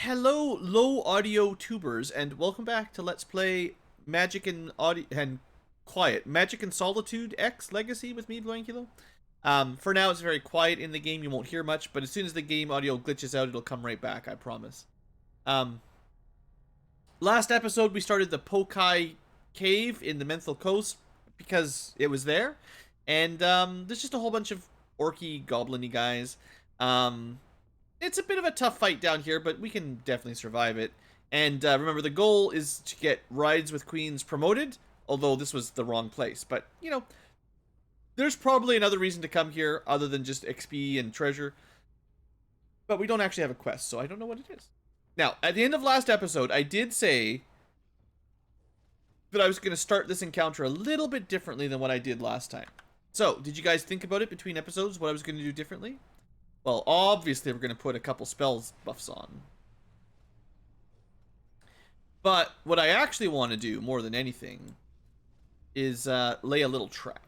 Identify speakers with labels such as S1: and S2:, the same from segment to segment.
S1: Hello, low audio tubers, and welcome back to Let's Play Magic and Audio and Quiet Magic and Solitude X Legacy with me, BlueAnkylo. For now, it's very quiet in the game. You won't hear much, but as soon as the game audio glitches out, it'll come right back. I promise. Um, Last episode, we started the Pokai cave in the Menthil Coast because it was there, and there's just a whole bunch of orky, goblin-y guys. It's a bit of a tough fight down here, but we can definitely survive it. And remember, the goal is to get Rides with Queens promoted, although this was the wrong place. But, you know, there's probably another reason to come here other than just XP and treasure. But we don't actually have a quest, so I don't know what it is. Now, at the end of last episode, I did say that I was going to start this encounter a little bit differently than what I did last time. So, did you guys think about it between episodes, what I was going to do differently? Well, obviously, we're going to put a couple spells buffs on. But what I actually want to do, more than anything, is lay a little trap.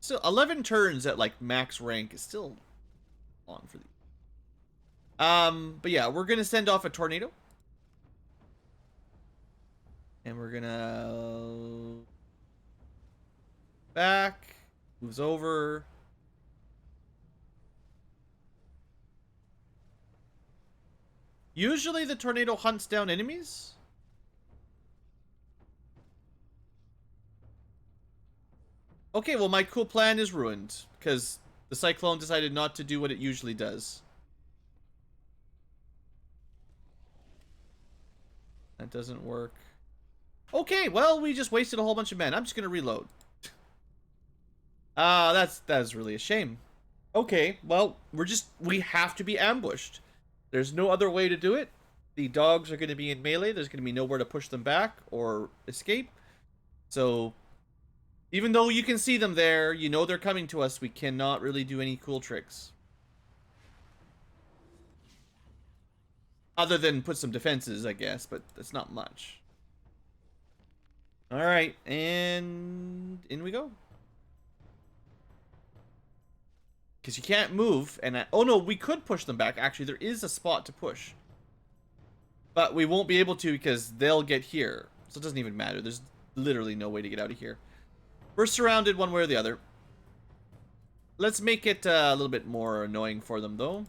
S1: So, 11 turns at, like, max rank is still long for these. But yeah, we're going to send off a tornado. And we're going to... back. Moves over. Usually the tornado hunts down enemies. Okay, well my cool plan is ruined because the cyclone decided not to do what it usually does. That doesn't work. Okay, well we just wasted a whole bunch of men. I'm just gonna reload. That's really a shame. Okay, well we have to be ambushed. There's no other way to do it. The dogs are going to be in melee. There's going to be nowhere to push them back or escape. So, even though you can see them there, you know they're coming to us, we cannot really do any cool tricks. Other than put some defenses, I guess, but that's not much. Alright, and in we go. Because you can't move, and oh no, we could push them back. Actually, there is a spot to push. But we won't be able to because they'll get here. So it doesn't even matter. There's literally no way to get out of here. We're surrounded one way or the other. Let's make it a little bit more annoying for them, though.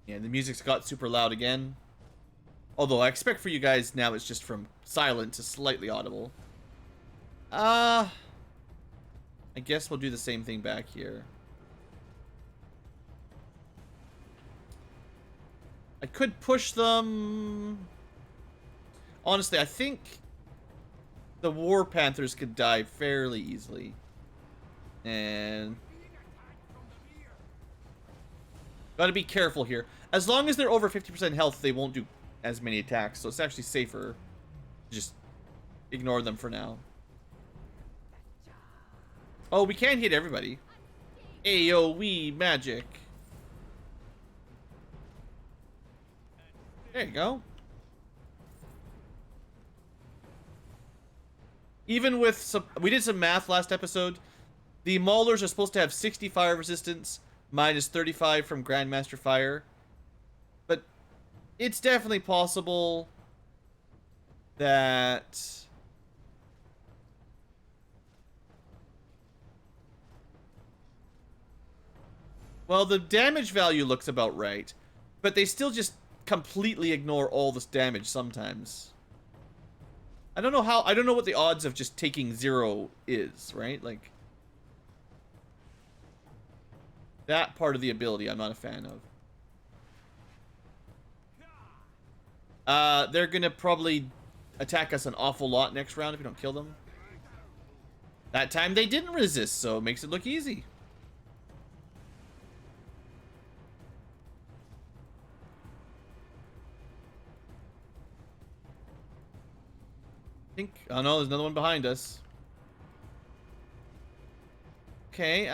S1: Yeah, the music's got super loud again. Although I expect for you guys now it's just from silent to slightly audible. I guess we'll do the same thing back here. I could push them. Honestly, I think the War Panthers could die fairly easily. And gotta be careful here. As long as they're over 50% health, they won't do as many attacks, so it's actually safer to just ignore them for now. Oh, we can hit everybody. AoE magic. There you go. Even with some, we did some math last episode. The Maulers are supposed to have 60 fire resistance, minus 35 from Grandmaster Fire. But it's definitely possible that well, the damage value looks about right, but they still just completely ignore all this damage sometimes. I don't know how, I don't know what the odds of just taking 0 is, right? Like, that part of the ability I'm not a fan of. They're gonna probably attack us an awful lot next round if we don't kill them. That time they didn't resist, so it makes it look easy. I think, oh no, there's another one behind us. Okay,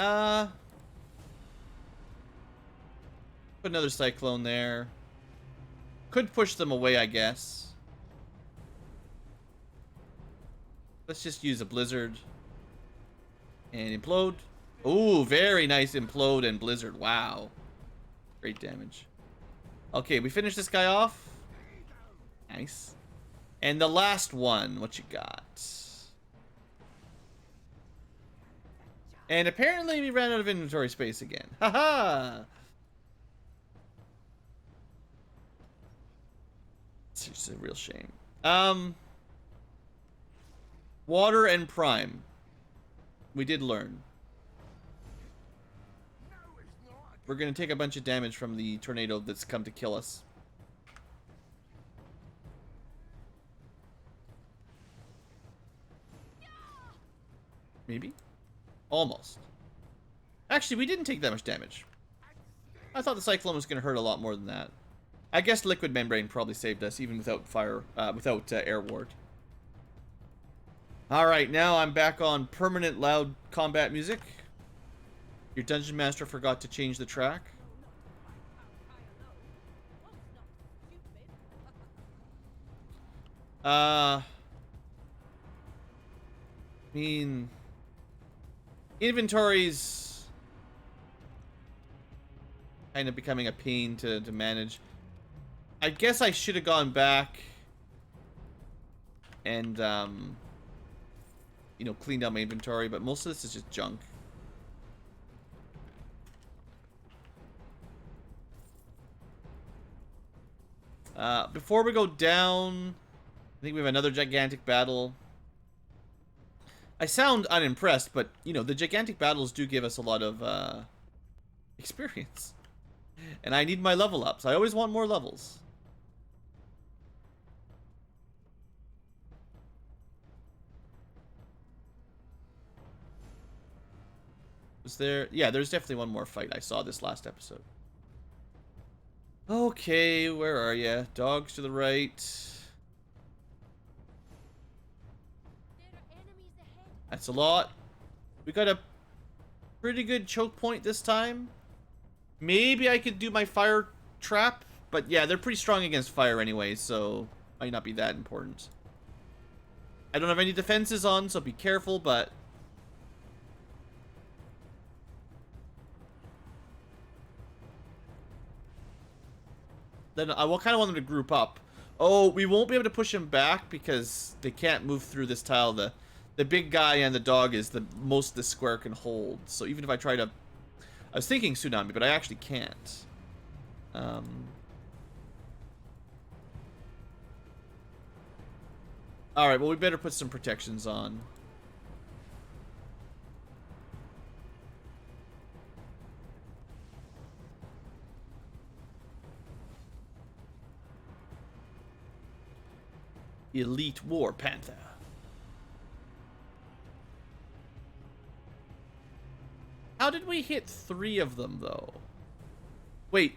S1: put another cyclone there. Could push them away, I guess. Let's just use a blizzard. And implode. Ooh, very nice implode and blizzard. Wow. Great damage. Okay, we finished this guy off. Nice. And the last one, what you got? And apparently we ran out of inventory space again. Haha! It's just a real shame. Water and prime. We did learn. We're gonna take a bunch of damage from the tornado that's come to kill us. Maybe? Almost. Actually, we didn't take that much damage. I thought the cyclone was gonna hurt a lot more than that. I guess liquid membrane probably saved us, even without air ward. Alright, now I'm back on permanent loud combat music. Your dungeon master forgot to change the track. I mean, inventory's kind of becoming a pain to manage. I guess I should have gone back and, you know, cleaned out my inventory, but most of this is just junk. Before we go down, I think we have another gigantic battle. I sound unimpressed, but, you know, the gigantic battles do give us a lot of, experience. And I need my level ups. I always want more levels. Was there? Yeah, there's definitely one more fight. I saw this last episode. Okay, where are you? Dogs to the right. That's a lot. We got a pretty good choke point this time. Maybe I could do my fire trap, but yeah, they're pretty strong against fire anyway, so might not be that important. I don't have any defenses on, so be careful, but then I will kind of want them to group up. Oh, we won't be able to push them back because they can't move through this tile. The big guy and the dog is the most the square can hold. So even if I try to... I was thinking tsunami, but I actually can't. Alright, well we better put some protections on. Elite War Panther. How did we hit 3 of them, though? Wait.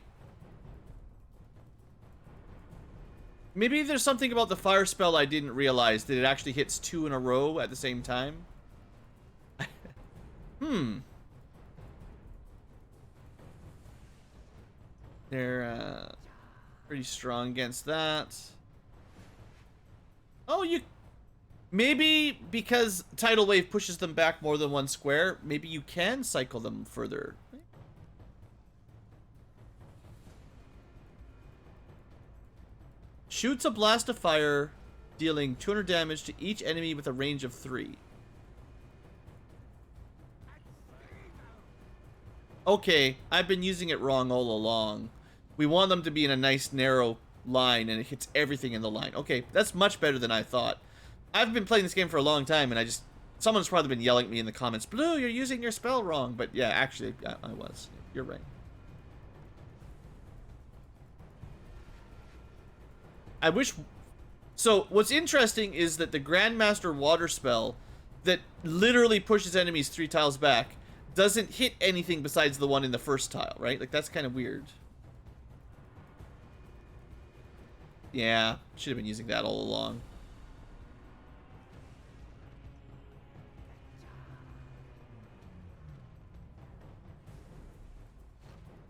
S1: Maybe there's something about the fire spell I didn't realize, that it actually hits 2 in a row at the same time. They're, pretty strong against that. Oh, you... Maybe because Tidal Wave pushes them back more than 1 square, maybe you can cycle them further. Shoots a blast of fire, dealing 200 damage to each enemy with a range of 3. Okay, I've been using it wrong all along. We want them to be in a nice narrow line, and it hits everything in the line. Okay, that's much better than I thought. I've been playing this game for a long time, and I just... Someone's probably been yelling at me in the comments, Blue, you're using your spell wrong. But yeah, actually, I was. You're right. I wish... So, what's interesting is that the Grandmaster Water spell that literally pushes enemies 3 tiles back doesn't hit anything besides the one in the first tile, right? Like, that's kind of weird. Yeah, should have been using that all along.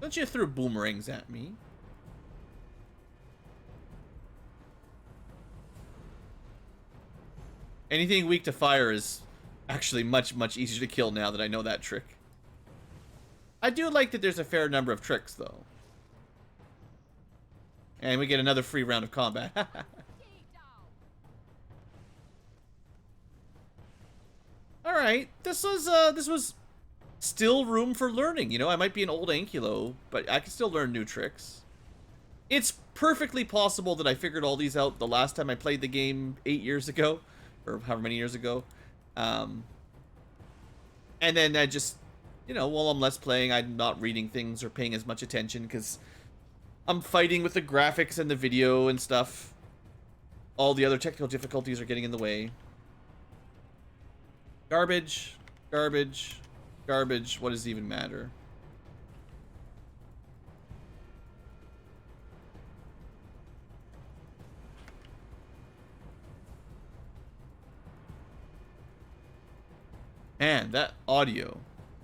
S1: Don't you throw boomerangs at me? Anything weak to fire is actually much, much easier to kill now that I know that trick. I do like that there's a fair number of tricks, though. And we get another free round of combat. Alright, this was still room for learning, you know? I might be an old Ankylo, but I can still learn new tricks. It's perfectly possible that I figured all these out the last time I played the game 8 years ago, or however many years ago. And then I just, you know, while I'm less playing, I'm not reading things or paying as much attention because I'm fighting with the graphics and the video and stuff. All the other technical difficulties are getting in the way. Garbage, garbage, garbage. What does it even matter? Man, that audio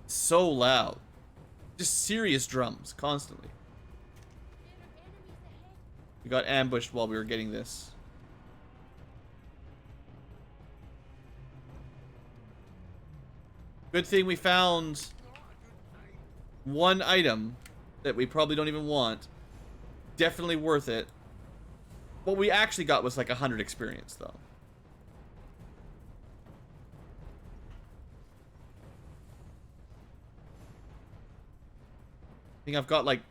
S1: is so loud. Just serious drums constantly. We got ambushed while we were getting this. Good thing we found one item that we probably don't even want. Definitely worth it. What we actually got was like 100 experience, though. I think I've got like...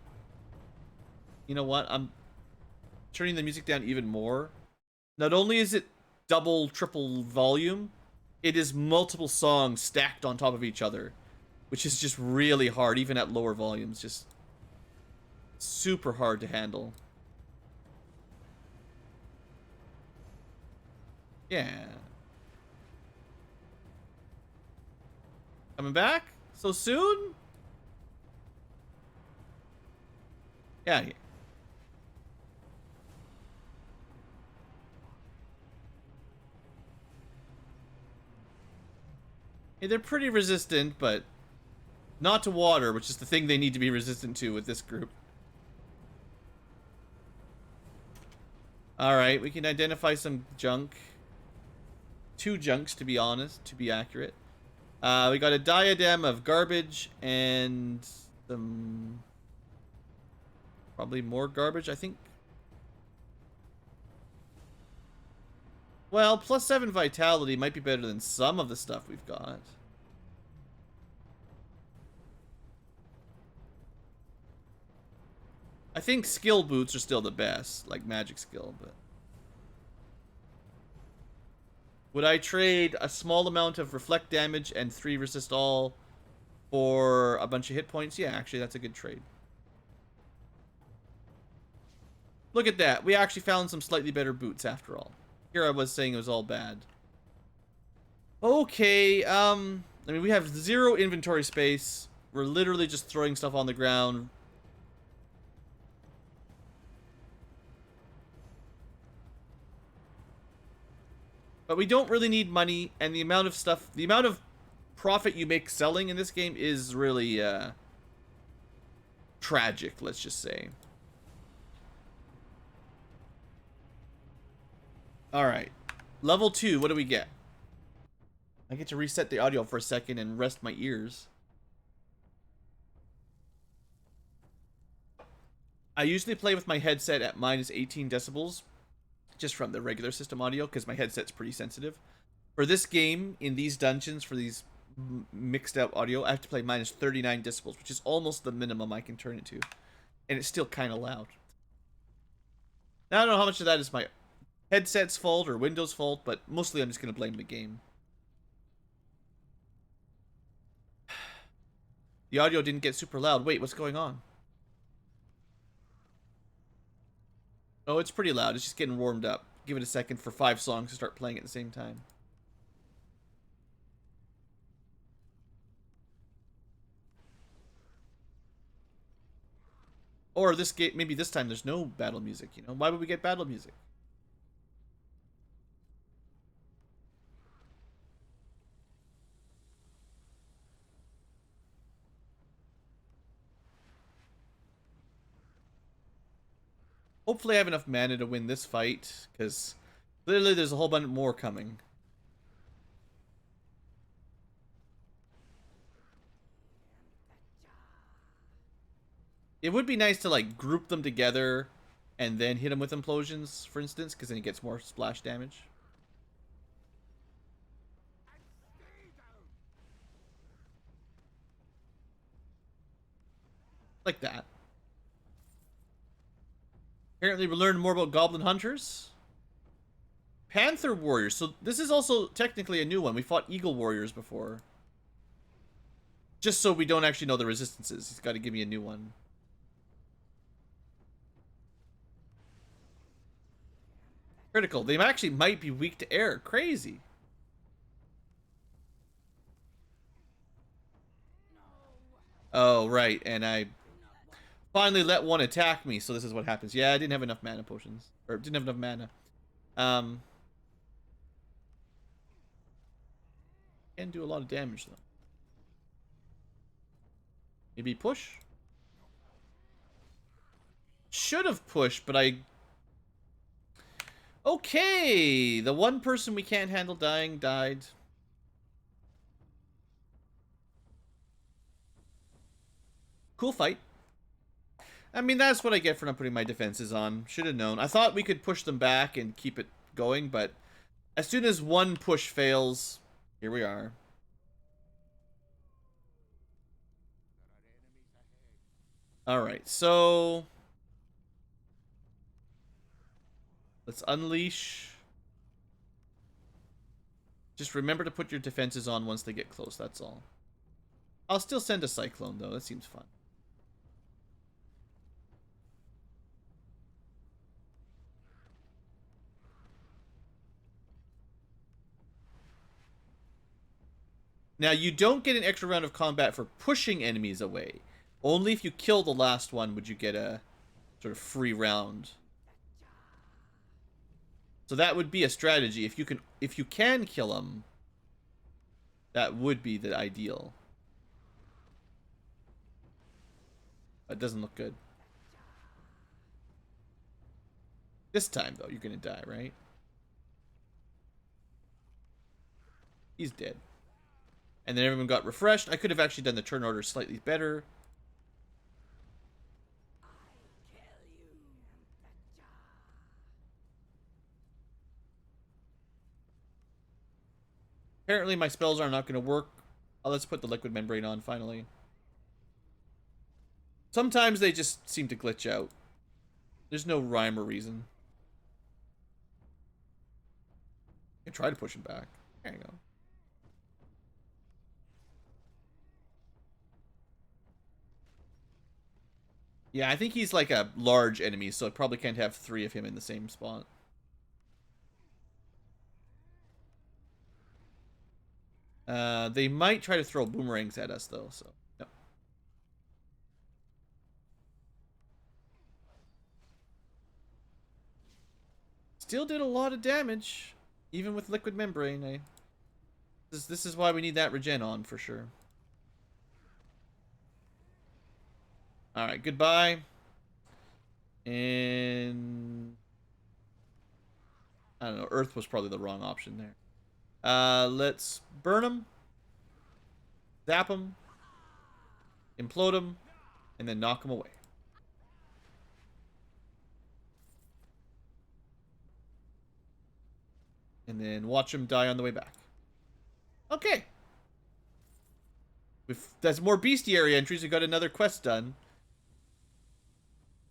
S1: You know what? I'm turning the music down even more. Not only is it double, triple volume, it is multiple songs stacked on top of each other, which is just really hard, even at lower volumes. Just super hard to handle. Yeah. Coming back? So soon? Yeah. Hey, they're pretty resistant, but not to water, which is the thing they need to be resistant to with this group. Alright, we can identify some junk. 2 junks, to be honest, to be accurate. We got a diadem of garbage and some... probably more garbage, I think. Well, +7 vitality might be better than some of the stuff we've got. I think skill boots are still the best, like magic skill, but... Would I trade a small amount of reflect damage and 3 resist all for a bunch of hit points? Yeah, actually, that's a good trade. Look at that. We actually found some slightly better boots after all. Here I was saying it was all bad. Okay, I mean, we have 0 inventory space. We're literally just throwing stuff on the ground. But we don't really need money, and the amount of stuff, the amount of profit you make selling in this game is really, tragic, let's just say. Alright. Level 2, what do we get? I get to reset the audio for a second and rest my ears. I usually play with my headset at -18 decibels. Just from the regular system audio, because my headset's pretty sensitive. For this game, in these dungeons, for these mixed out audio, I have to play -39 decibels, which is almost the minimum I can turn it to. And it's still kind of loud. Now, I don't know how much of that is my headset's fault or Windows' fault, but mostly I'm just going to blame the game. The audio didn't get super loud. Wait, what's going on? Oh, it's pretty loud. It's just getting warmed up. Give it a second for 5 songs to start playing at the same time. Or this game, maybe this time there's no battle music, you know? Why would we get battle music? Hopefully I have enough mana to win this fight, because literally there's a whole bunch more coming. It would be nice to like group them together and then hit them with implosions, for instance, because then he gets more splash damage. Like that. Apparently we learned more about Goblin Hunters. Panther Warriors. So this is also technically a new one. We fought Eagle Warriors before. Just so we don't actually know the resistances. He's got to give me a new one. Critical. They actually might be weak to air. Crazy. Oh, right. And I finally let one attack me, so this is what happens. Yeah, I didn't have enough mana potions. Or didn't have enough mana. Can do a lot of damage, though. Maybe push? Should have pushed, but I... Okay! The one person we can't handle dying died. Cool fight. I mean, that's what I get for not putting my defenses on. Should have known. I thought we could push them back and keep it going, but as soon as one push fails, here we are. Alright, so... let's unleash. Just remember to put your defenses on once they get close, that's all. I'll still send a Cyclone, though. That seems fun. Now, you don't get an extra round of combat for pushing enemies away. Only if you kill the last one would you get a sort of free round. So that would be a strategy. If you can kill them, that would be the ideal. That doesn't look good. This time, though, you're going to die, right? He's dead. And then everyone got refreshed. I could have actually done the turn order slightly better. Apparently my spells are not going to work. Oh, let's put the liquid membrane on finally. Sometimes they just seem to glitch out. There's no rhyme or reason. I try to push him back. There you go. Yeah, I think he's like a large enemy, so I probably can't have 3 of him in the same spot. They might try to throw boomerangs at us, though, so... no. Still did a lot of damage, even with liquid membrane. This is why we need that regen on, for sure. Alright, goodbye. And... I don't know, Earth was probably the wrong option there. Let's burn them. Zap them. Implode them. And then knock them away. And then watch them die on the way back. Okay. That's more bestiary entries. We got another quest done.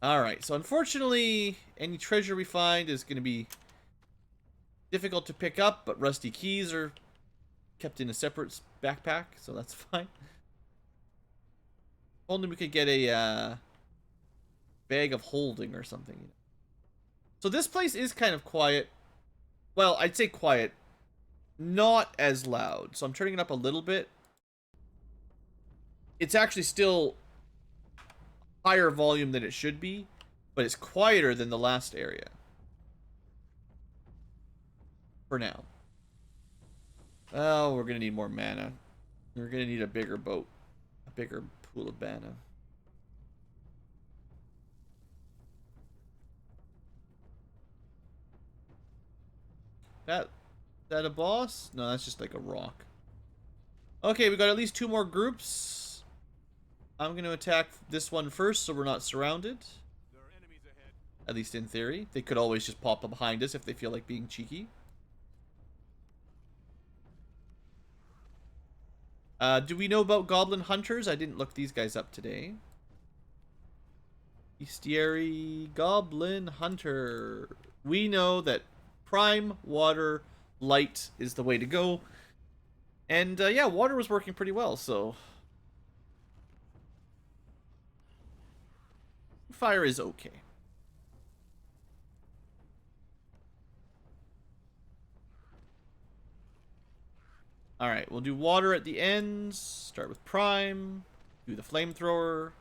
S1: Alright, so unfortunately, any treasure we find is going to be difficult to pick up, but rusty keys are kept in a separate backpack, so that's fine. Only we could get a bag of holding or something. So this place is kind of quiet. Well, I'd say quiet. Not as loud. So I'm turning it up a little bit. It's actually still higher volume than it should be, but it's quieter than the last area. For now. Oh, we're gonna need more mana. We're gonna need a bigger boat. A bigger pool of mana. That a boss? No, that's just like a rock. Okay, we got at least 2 more groups. I'm going to attack this one first so we're not surrounded. At least in theory. They could always just pop up behind us if they feel like being cheeky. Do we know about Goblin Hunters? I didn't look these guys up today. Bestiary Goblin Hunter. We know that Prime, Water, Light is the way to go. And yeah, Water was working pretty well, so... Fire is okay. Alright, we'll do Water at the ends. Start with Prime. Do the Flamethrower.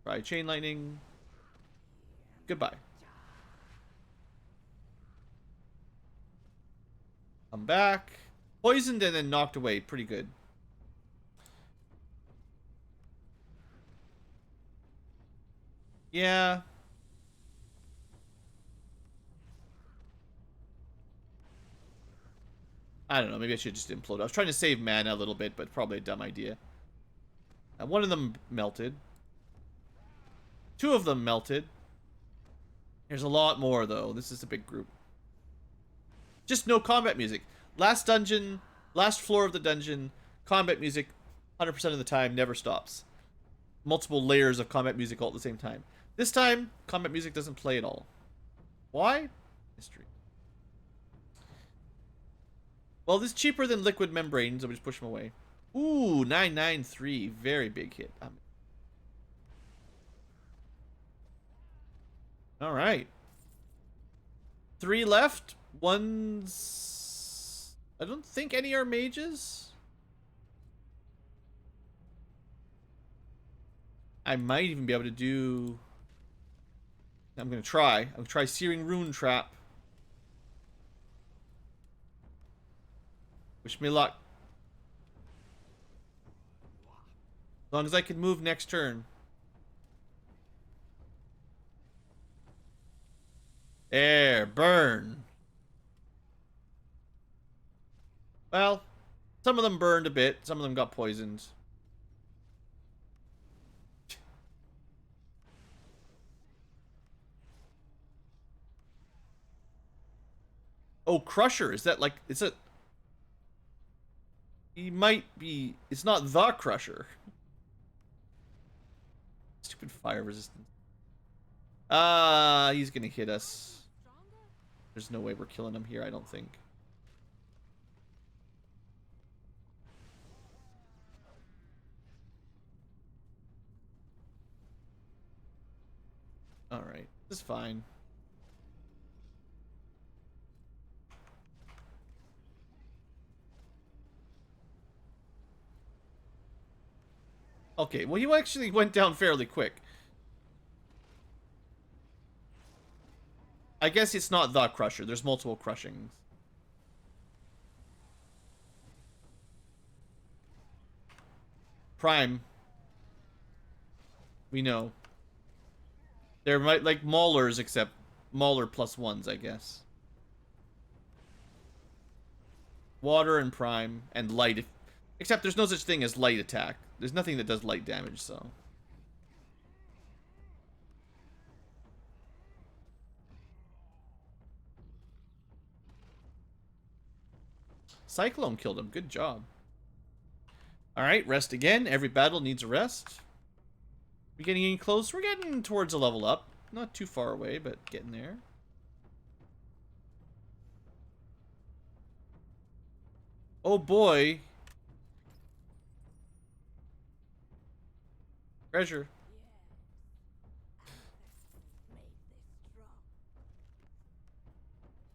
S1: Try Chain Lightning. Goodbye. Come back. Poisoned and then knocked away. Pretty good. Yeah. I don't know. Maybe I should just implode. I was trying to save mana a little bit, but probably a dumb idea. One of them melted. Two of them melted. There's a lot more, though. This is a big group. Just no combat music. Last dungeon, last floor of the dungeon, combat music 100% of the time, never stops. Multiple layers of combat music all at the same time. This time, combat music doesn't play at all. Why? Mystery. Well, this is cheaper than Liquid Membrane, so we just push him away. Ooh, 993. Very big hit. Alright. 3 left. One's... I don't think any are mages. I might even be able to do... I'm going to try. I'm going to try Searing Rune Trap. Wish me luck. As long as I can move next turn. There, burn. Well, some of them burned a bit. Some of them got poisoned. Oh, Crusher. Is that like... It's a... He might be... It's not the Crusher. Stupid fire resistance. He's gonna hit us. There's no way we're killing him here, I don't think. Alright, this is fine. Okay, well, he actually went down fairly quick. I guess it's not the Crusher. There's multiple crushings. Prime. We know. They're like Maulers, except Mauler +1s, I guess. Water and Prime and Light. Except there's no such thing as light attack. There's nothing that does light damage, so... Cyclone killed him. Good job. Alright, rest again. Every battle needs a rest. We getting any close? We're getting towards a level up. Not too far away, but getting there. Oh boy. Treasure.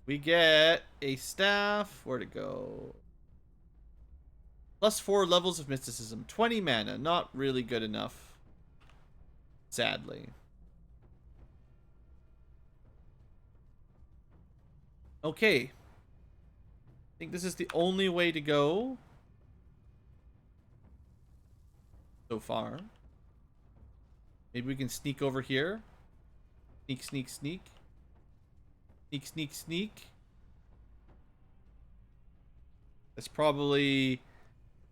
S1: We get a staff. Where'd it go? +4 levels of mysticism. 20 mana. Not really good enough. Sadly. Okay. I think this is the only way to go. So far. Maybe we can sneak over here. Sneak, sneak, sneak. Sneak, sneak, sneak. That's probably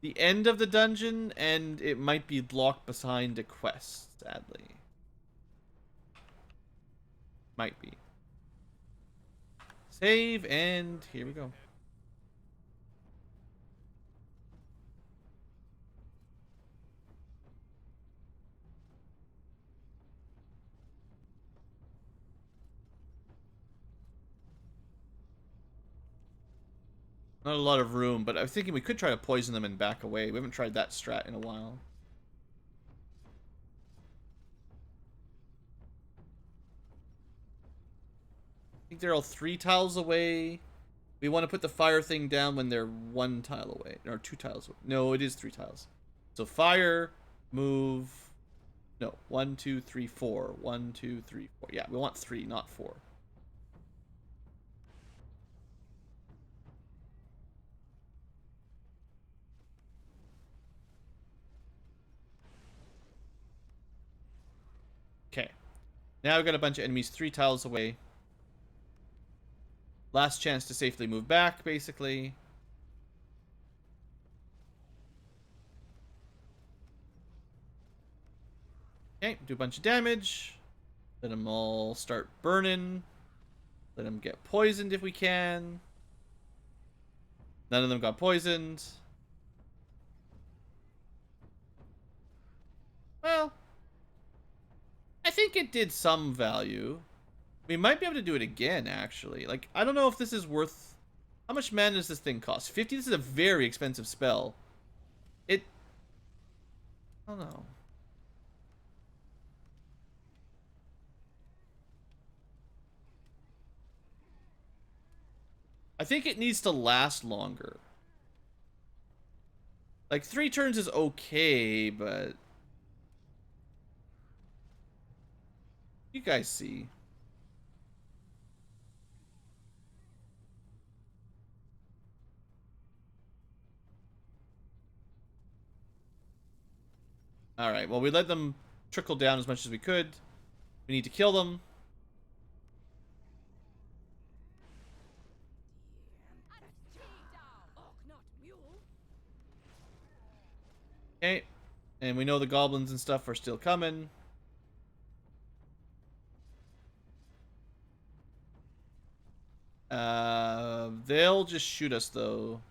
S1: the end of the dungeon, and it might be blocked behind a quest, sadly. Might be. Save, and here we go. Not a lot of room, but I was thinking we could try to poison them and back away. We haven't tried that strat in a while. I think they're all 3 tiles away. We want to put the fire thing down when they're 1 tile away. Or 2 tiles away. No, it is 3 tiles. So fire, move... No, 1, 2, 3, 4. 1, 2, 3, 4. Yeah, we want 3, not 4. Okay. Now we've got a bunch of enemies 3 tiles away. Last chance to safely move back, basically. Okay, do a bunch of damage. Let them all start burning. Let them get poisoned if we can. None of them got poisoned. Well, I think it did some value. We might be able to do it again, actually. Like, I don't know if this is worth... How much mana does this thing cost? 50? This is a very expensive spell. I don't know. I think it needs to last longer. Like, 3 turns is okay, but... You guys see. Alright, well, we let them trickle down as much as we could. We need to kill them. Okay. And we know the goblins and stuff are still coming. They'll just shoot us, though.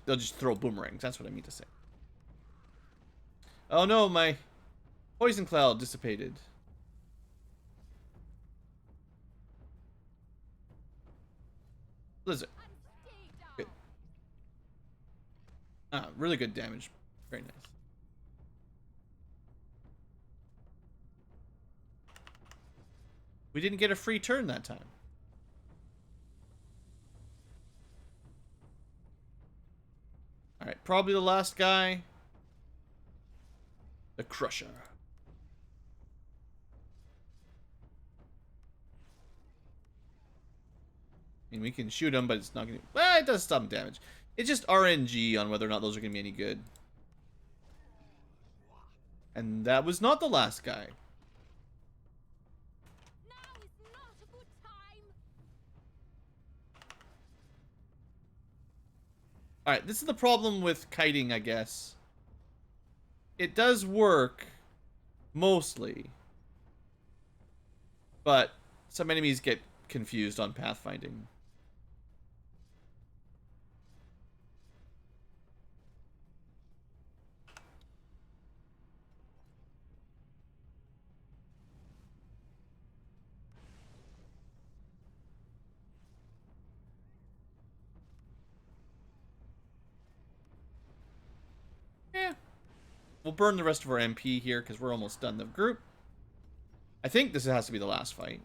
S1: They'll just throw boomerangs. That's what I mean to say. Oh no, my poison cloud dissipated. Blizzard. Good. Ah, really good damage. Very nice. We didn't get a free turn that time. Alright, probably the last guy. The Crusher. I mean, we can shoot him, but it's not gonna... Well, it does some damage. It's just RNG on whether or not those are gonna be any good. And that was not the last guy.
S2: Now is not a good time.
S1: Alright, this is the problem with kiting, I guess. It does work, mostly. But some enemies get confused on pathfinding. Yeah. We'll burn the rest of our MP here because we're almost done the group. I think this has to be the last fight.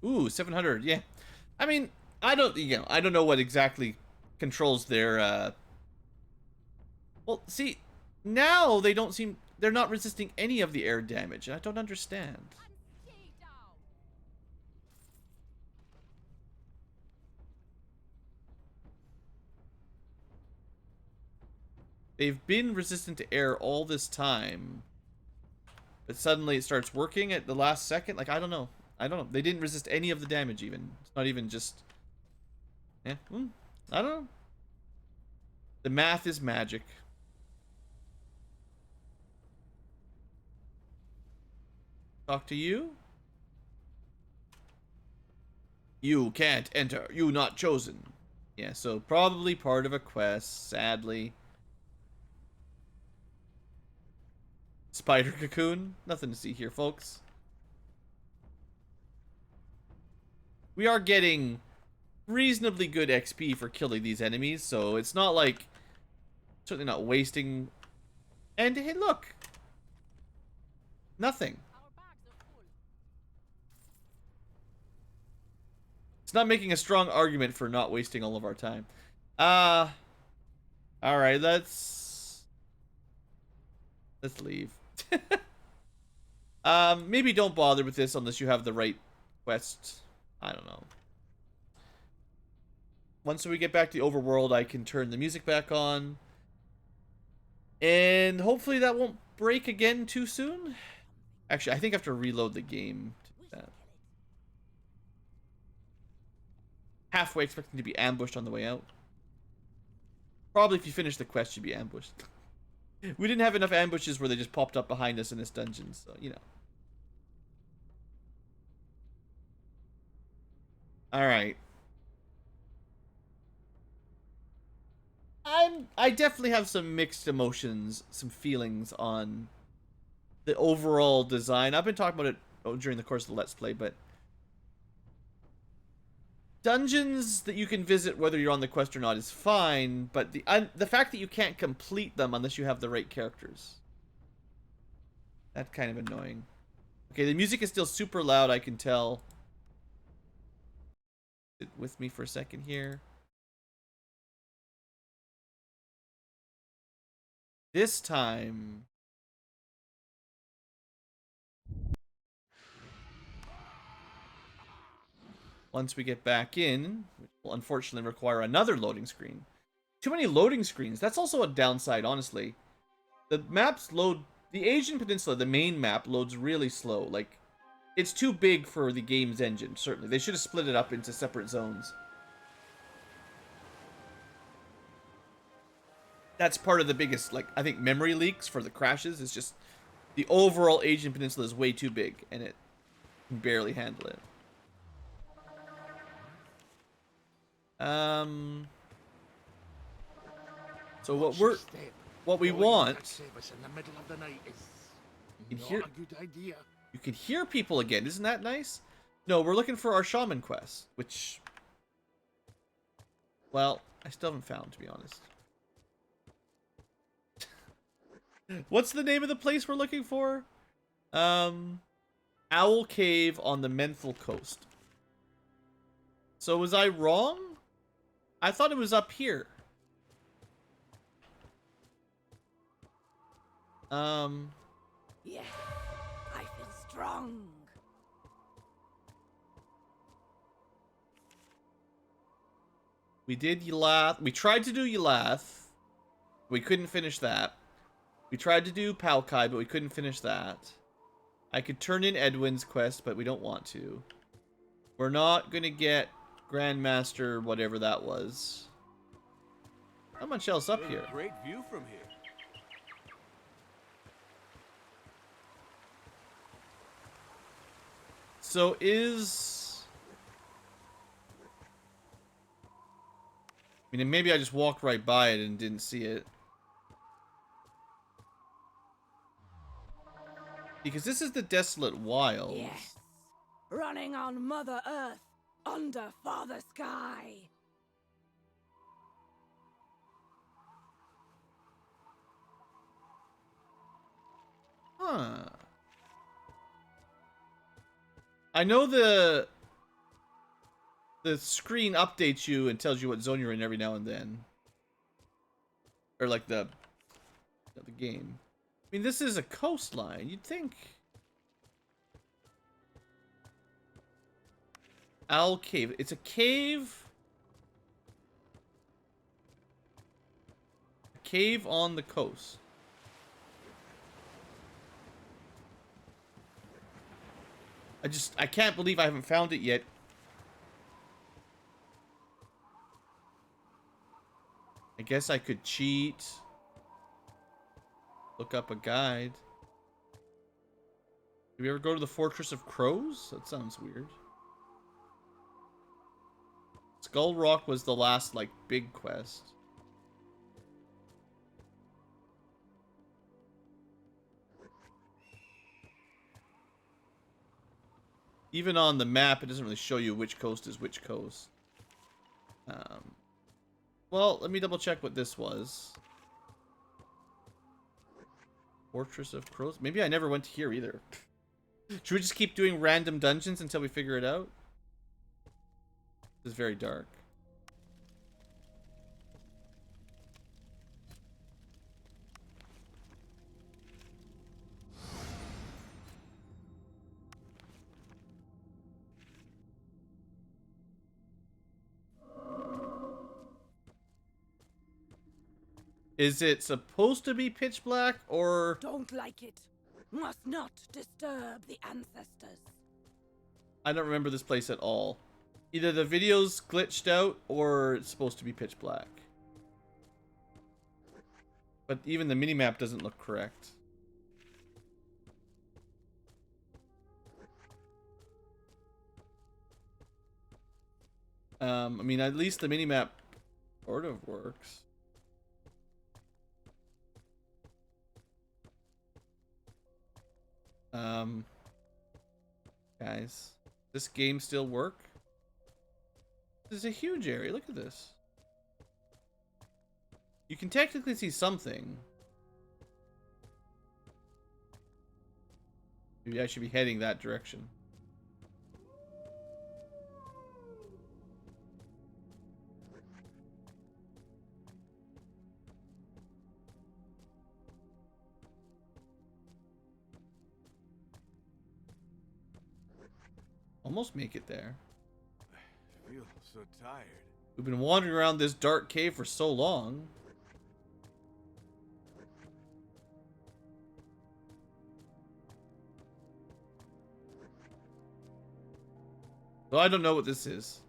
S1: Ooh, 700. Yeah. I mean, I don't know what exactly controls their Well, see, now they're not resisting any of the air damage, and I don't understand. They've been resistant to air all this time, but suddenly it starts working at the last second. Like, I don't know. I don't know. They didn't resist any of the damage even. It's not even just... Yeah, I don't know. The math is magic. Talk to you? You can't enter. You not chosen. Yeah, so probably part of a quest, sadly. Spider cocoon? Nothing to see here, folks. We are getting reasonably good XP for killing these enemies, so it's not like... Certainly not wasting... And hey, look! Nothing.
S2: Our bags are full.
S1: It's not making a strong argument for not wasting all of our time. Alright, let's leave. Maybe don't bother with this unless you have the right quest. I don't know. Once we get back to the overworld, I can turn the music back on. And hopefully that won't break again too soon. Actually, I think I have to reload the game to do that. Halfway expecting to be ambushed on the way out. Probably if you finish the quest, you'd be ambushed. We didn't have enough ambushes where they just popped up behind us in this dungeon, so, you know. Alright. I definitely have some mixed emotions, some feelings on the overall design. I've been talking about it during the course of the Let's Play, but dungeons that you can visit whether you're on the quest or not is fine, but the fact that you can't complete them unless you have the right characters, that's kind of annoying. Okay, the music is still super loud, I can tell. Sit with me for a second here. This time... Once we get back in, which will unfortunately require another loading screen. Too many loading screens. That's also a downside, honestly. The maps load... The Asian Peninsula, the main map, loads really slow. Like, it's too big for the game's engine, certainly. They should have split it up into separate zones. That's part of the biggest, like, I think memory leaks for the crashes. Is just the overall Asian Peninsula is way too big, and it can barely handle it. So what we want... You can hear people again. Isn't that nice? No, we're looking for our shaman quest, which... Well, I still haven't found, to be honest. What's the name of the place we're looking for? Owl Cave on the Menthol Coast. So was I wrong? I thought it was up here.
S2: Yes, I feel strong.
S1: We did Yelath. We tried to do Yelath. We couldn't finish that. We tried to do Pokai, but we couldn't finish that. I could turn in Edwin's quest, but we don't want to. We're not going to get Grandmaster, whatever that was. Not much else up here.
S3: Great view from here.
S1: So is... I mean, maybe I just walked right by it and didn't see it. Because this is the Desolate Wilds.
S2: Yes, running on Mother Earth, under Father Sky.
S1: Huh. I know the screen updates you and tells you what zone you're in every now and then. Or like the game. I mean, this is a coastline. You'd think. Owl Cave. It's a cave. A cave on the coast. I can't believe I haven't found it yet. I guess I could cheat. Look up a guide. Did we ever go to the Fortress of Crows? That sounds weird. Skull Rock was the last, like, big quest. Even on the map, it doesn't really show you which coast is which coast. Well, let me double check what this was. Fortress of Crows? Maybe I never went here either. Should we just keep doing random dungeons until we figure it out? This is very dark. Is it supposed to be pitch black or...
S2: Don't like it. Must not disturb the ancestors.
S1: I don't remember this place at all. Either the video's glitched out or it's supposed to be pitch black. But even the minimap doesn't look correct. I mean, at least the minimap sort of works. Guys, this game still work? This is a huge area. Look at this. You can technically see something. Maybe I should be heading that direction. Almost make it there.
S3: I feel so tired.
S1: We've been wandering around this dark cave for so long. So I don't know what this is.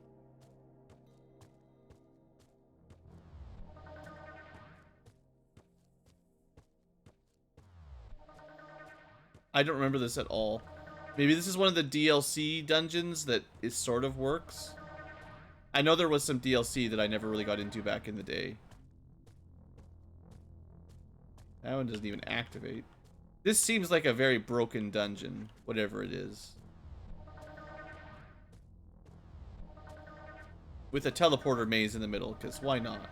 S1: I don't remember this at all. Maybe this is one of the DLC dungeons that is sort of works. I know there was some DLC that I never really got into back in the day. That one doesn't even activate. This seems like a very broken dungeon, whatever it is. With a teleporter maze in the middle, because why not?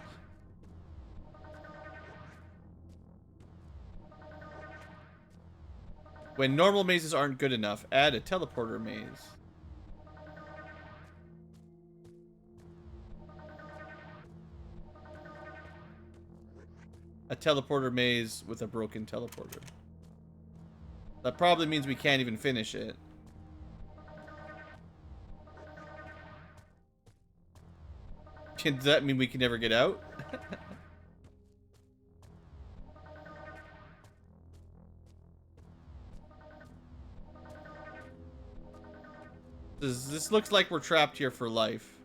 S1: When normal mazes aren't good enough, add a teleporter maze. A teleporter maze with a broken teleporter. That probably means we can't even finish it. Does that mean we can never get out? This looks like we're trapped here for life.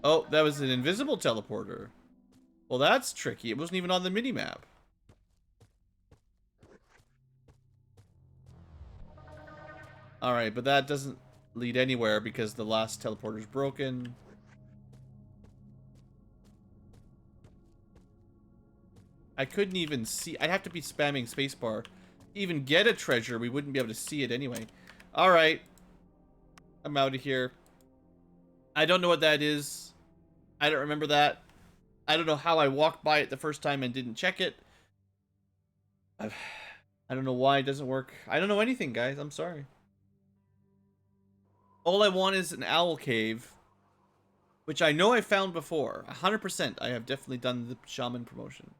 S1: Oh, that was an invisible teleporter. Well, that's tricky. It wasn't even on the minimap. Alright, but that doesn't lead anywhere because the last teleporter's broken. I couldn't even see. I'd have to be spamming spacebar. Even get a treasure, we wouldn't be able to see it anyway. Alright. I'm out of here. I don't know what that is. I don't remember that. I don't know how I walked by it the first time and didn't check it. I don't know why it doesn't work. I don't know anything, guys. I'm sorry. All I want is an owl cave, which I know I found before. 100%. I have definitely done the shaman promotion.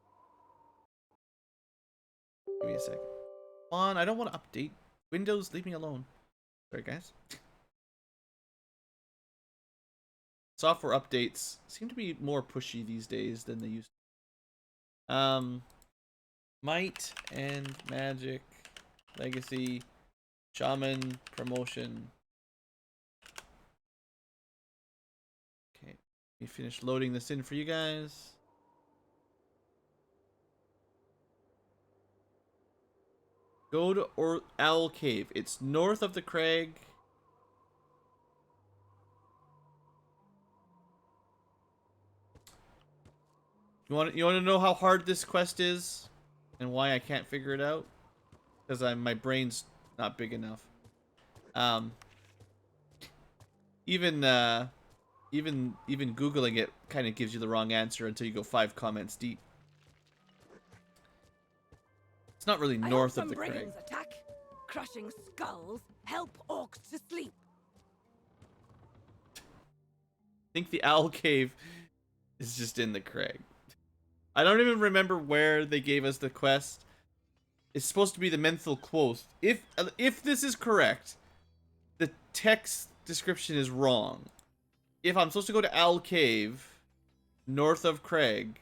S1: Give me a second. Come on, I don't want to update. Windows, leave me alone. Sorry, guys. Software updates seem to be more pushy these days than they used to. Might and Magic, Legacy, Shaman, Promotion. Okay, let me finish loading this in for you guys. Go to Owl Cave. It's north of the crag. You want to know how hard this quest is, and why I can't figure it out? Because my brain's not big enough. Even Googling it kind of gives you the wrong answer until you go 5 comments deep. It's not really north of the crag.
S2: Attack, crushing skulls, help orcs to sleep.
S1: I think the Owl Cave is just in the crag. I don't even remember where they gave us the quest. It's supposed to be the Menthol Quoth. If this is correct, the text description is wrong. If I'm supposed to go to Owl Cave, north of Craig,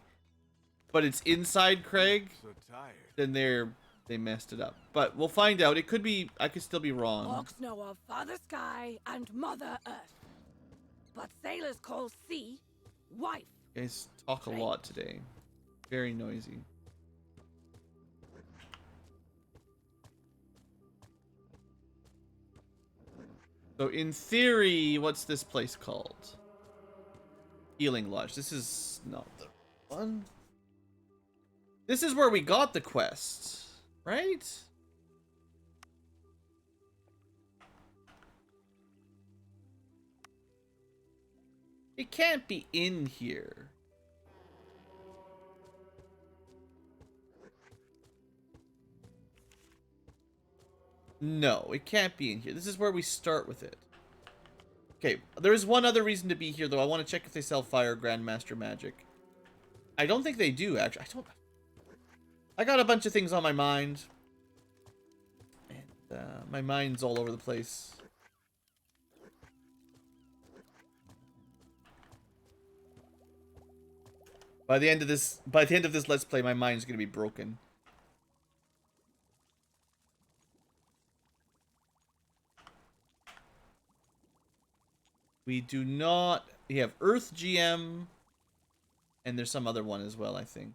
S1: but it's inside Craig,
S3: So tired.
S1: then they messed it up. But we'll find out. It could be, I could still be wrong.
S2: Orcs know of Father Sky and Mother Earth, but sailors call sea wife.
S1: You guys talk a lot today. Very noisy. So in theory, what's this place called? Healing Lodge. This is not the one. This is where we got the quest, right? It can't be in here. No, it can't be in here. This is where we start with it. Okay, there's one other reason to be here, though. I want to check if they sell Fire Grandmaster Magic. I don't think they do, actually. I got a bunch of things on my mind. And my mind's all over the place. By the end of this Let's Play, my mind's gonna be broken. We do not... We have Earth GM. And there's some other one as well, I think.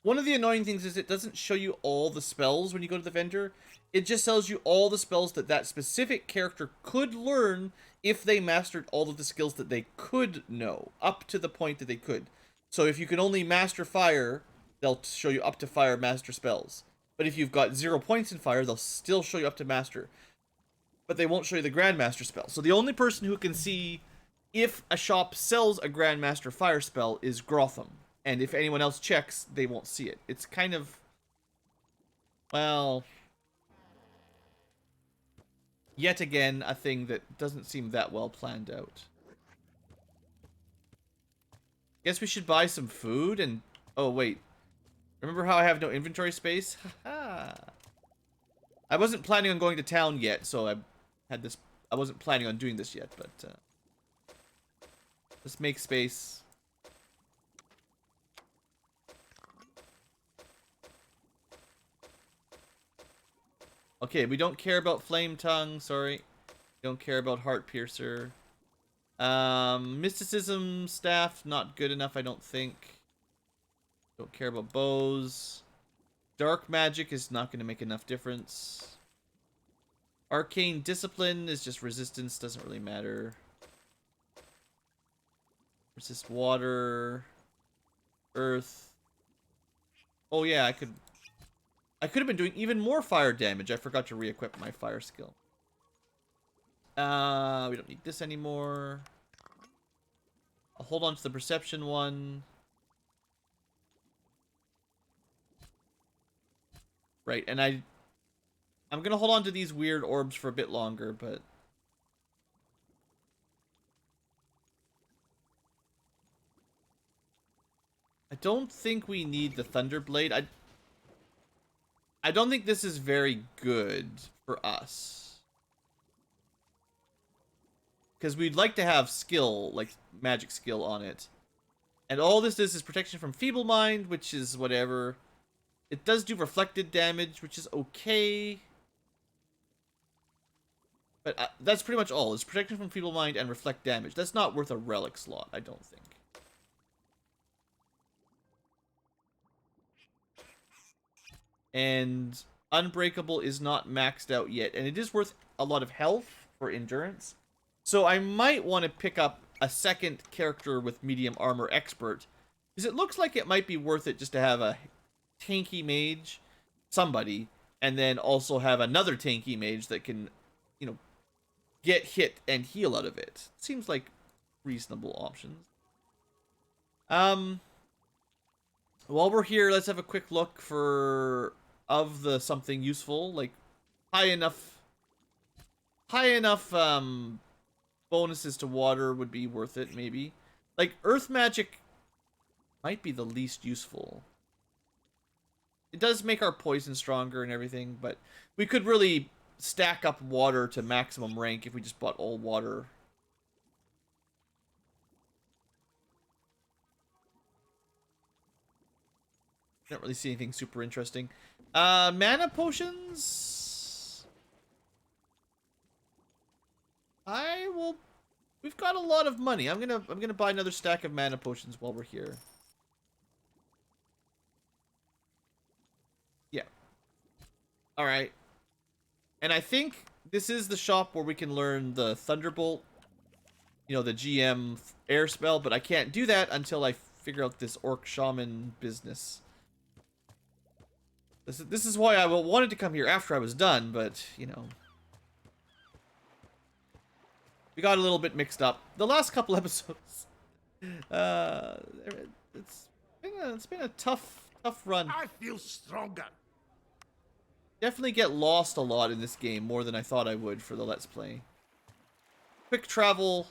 S1: One of the annoying things is it doesn't show you all the spells when you go to the vendor. It just tells you all the spells that that specific character could learn if they mastered all of the skills that they could know. Up to the point that they could. So if you can only master fire, they'll show you up to fire master spells. But if you've got 0 points in fire, they'll still show you up to master. But they won't show you the Grandmaster spell. So the only person who can see if a shop sells a Grandmaster fire spell is Grotham. And if anyone else checks, they won't see it. It's kind of... Well... Yet again, a thing that doesn't seem that well planned out. Guess we should buy some food and... Oh, wait. Remember how I have no inventory space? Haha. I wasn't planning on going to town yet, so I wasn't planning on doing this yet, but let's make space. Okay, we don't care about Flame Tongue, sorry. Don't care about Heart Piercer. Mysticism Staff, not good enough, I don't think. Don't care about bows. Dark Magic is not going to make enough difference. Arcane Discipline is just resistance, doesn't really matter. Resist water. Earth. Oh yeah, I could have been doing even more fire damage. I forgot to re-equip my fire skill. We don't need this anymore. I'll hold on to the perception one. Right, and I'm gonna hold on to these weird orbs for a bit longer, but I don't think we need the Thunderblade. I don't think this is very good for us. because we'd like to have skill, like magic skill on it. And all this is protection from Feeble Mind, which is whatever. It does do reflected damage, which is okay. But that's pretty much all. It's protection from Feeble Mind and reflect damage. That's not worth a relic slot, I don't think. And Unbreakable is not maxed out yet. And it is worth a lot of health for endurance. So I might want to pick up a second character with medium armor expert. Because it looks like it might be worth it just to have a tanky mage, somebody, and then also have another tanky mage that can, you know, get hit and heal out of it. Seems like reasonable options. While we're here, let's have a quick look for something useful, like high enough bonuses to water would be worth it, maybe. Like earth magic might be the least useful. It does make our poison stronger and everything, but we could really stack up water to maximum rank if we just bought all water. Don't really see anything super interesting. Mana potions. We've got a lot of money. I'm gonna buy another stack of mana potions while we're here. Yeah. All right. And I think this is the shop where we can learn the Thunderbolt, you know, the GM air spell, but I can't do that until I figure out this Orc Shaman business. This is why I wanted to come here after I was done, but, you know. We got a little bit mixed up. The last couple episodes, it's been a tough run.
S3: I feel stronger.
S1: Definitely get lost a lot in this game, more than I thought I would for the Let's Play. Quick travel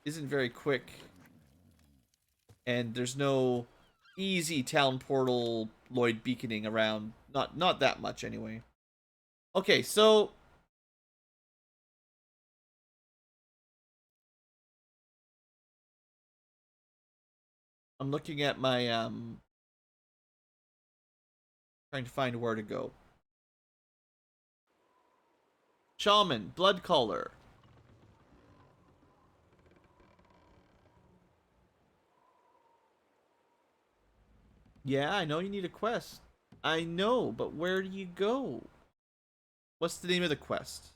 S1: isn't very quick. And there's no easy town portal Lloyd beaconing around. Not that much anyway. Okay, so I'm looking at my trying to find where to go. Shaman, Blood Caller. Yeah, I know you need a quest. I know, but where do you go? What's the name of the quest?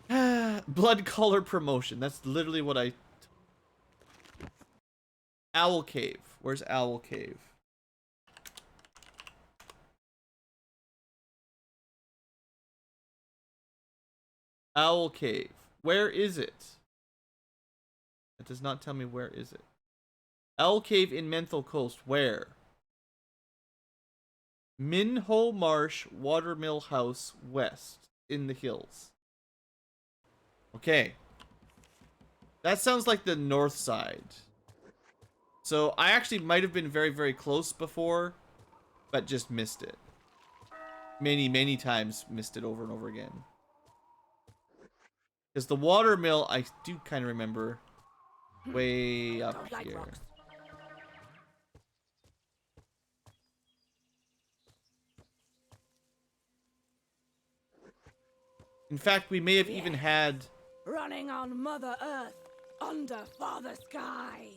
S1: Sorry. Blood Caller promotion. That's literally what I... Owl Cave. Where's Owl Cave? Owl Cave. Where is it? It does not tell me where is it. Owl Cave in Menthol Coast. Where? Minho Marsh Watermill House West in the hills. Okay. That sounds like the north side. So I actually might have been very, very close before, but just missed it. Many times missed it over and over again. Because the watermill, I do kind of remember way up here. In fact, we may have even had...
S2: Running on Mother Earth, under Father Sky.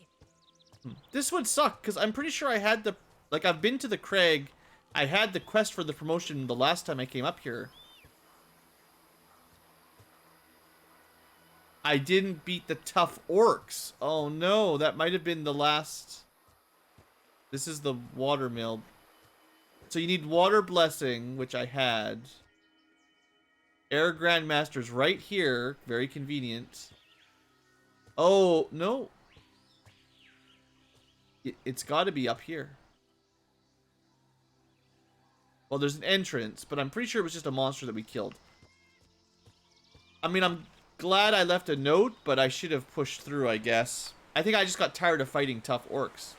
S1: This would suck, because I'm pretty sure I had the... Like, I've been to the Crag. I had the quest for the promotion the last time I came up here. I didn't beat the tough orcs. Oh no, that might have been the last... This is the watermill. So you need Water Blessing, which I had. Air Grandmaster's right here. Very convenient. Oh, no. It's got to be up here. Well, there's an entrance, but I'm pretty sure it was just a monster that we killed. I mean, I'm glad I left a note, but I should have pushed through, I guess. I think I just got tired of fighting tough orcs.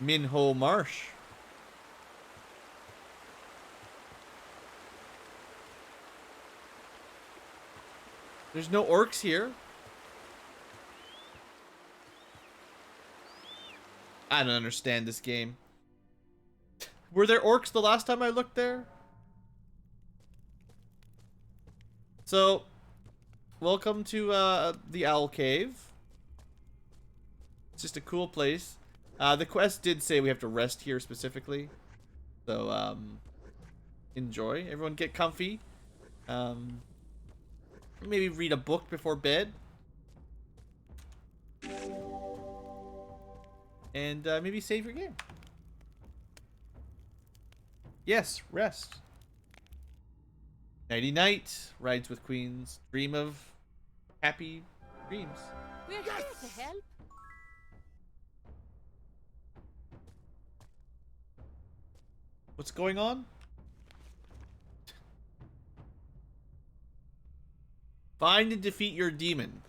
S1: Minho Marsh. There's no orcs here. I don't understand this game. Were there orcs the last time I looked there? So, welcome to the Owl Cave. It's just a cool place. The quest did say we have to rest here specifically. So, enjoy. Everyone get comfy. Maybe read a book before bed. And maybe save your game. Yes, rest. Nighty night. Rides with queens. Dream of happy dreams.
S2: We're here to help.
S1: What's going on? Find and defeat your demon.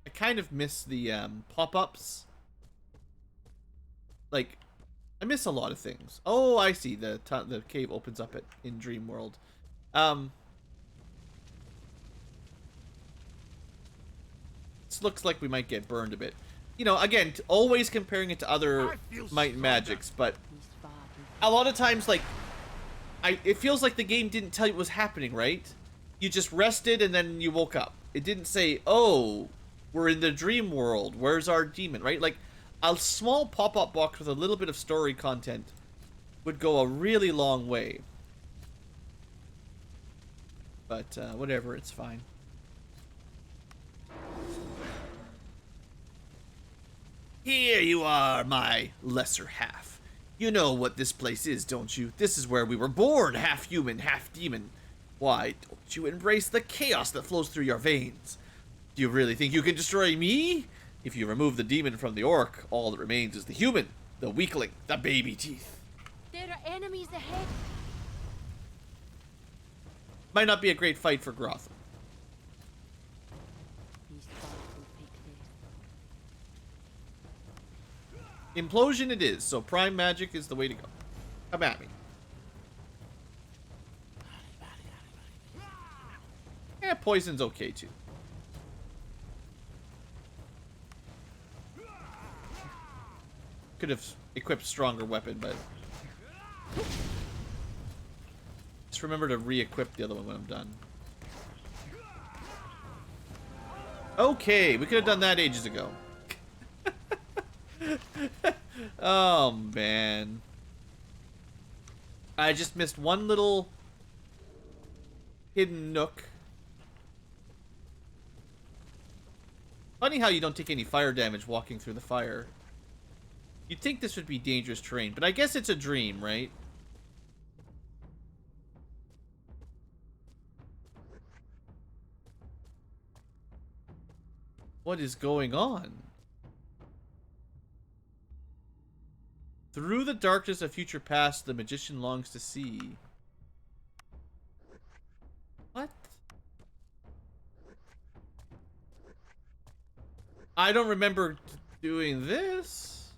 S1: I kind of miss the pop-ups. Like, I miss a lot of things. Oh, I see. The cave opens up in Dream World. This looks like we might get burned a bit. You know, again, always comparing it to other Might and Magics, but a lot of times, like, it feels like the game didn't tell you what was happening, right? You just rested and then you woke up. It didn't say, oh, we're in the dream world. Where's our demon, right? Like, a small pop-up box with a little bit of story content would go a really long way. But, whatever, it's fine. Here you are, my lesser half. You know what this place is, don't you? This is where we were born, half human, half demon. Why don't you embrace the chaos that flows through your veins? Do you really think you can destroy me? If you remove the demon from the orc, all that remains is the human, the weakling, the baby teeth.
S2: There are enemies ahead.
S1: Might not be a great fight for Grotham. Implosion it is, so prime magic is the way to go. Come at me. Yeah, poison's okay too. Could have equipped stronger weapon, but just remember to re-equip the other one when I'm done. Okay, we could have done that ages ago. Oh man, I just missed one little hidden nook. Funny how you don't take any fire damage walking through the fire. You'd think this would be dangerous terrain, but I guess it's a dream, right? What is going on? Through the darkness of future past, the magician longs to see. What? I don't remember doing this.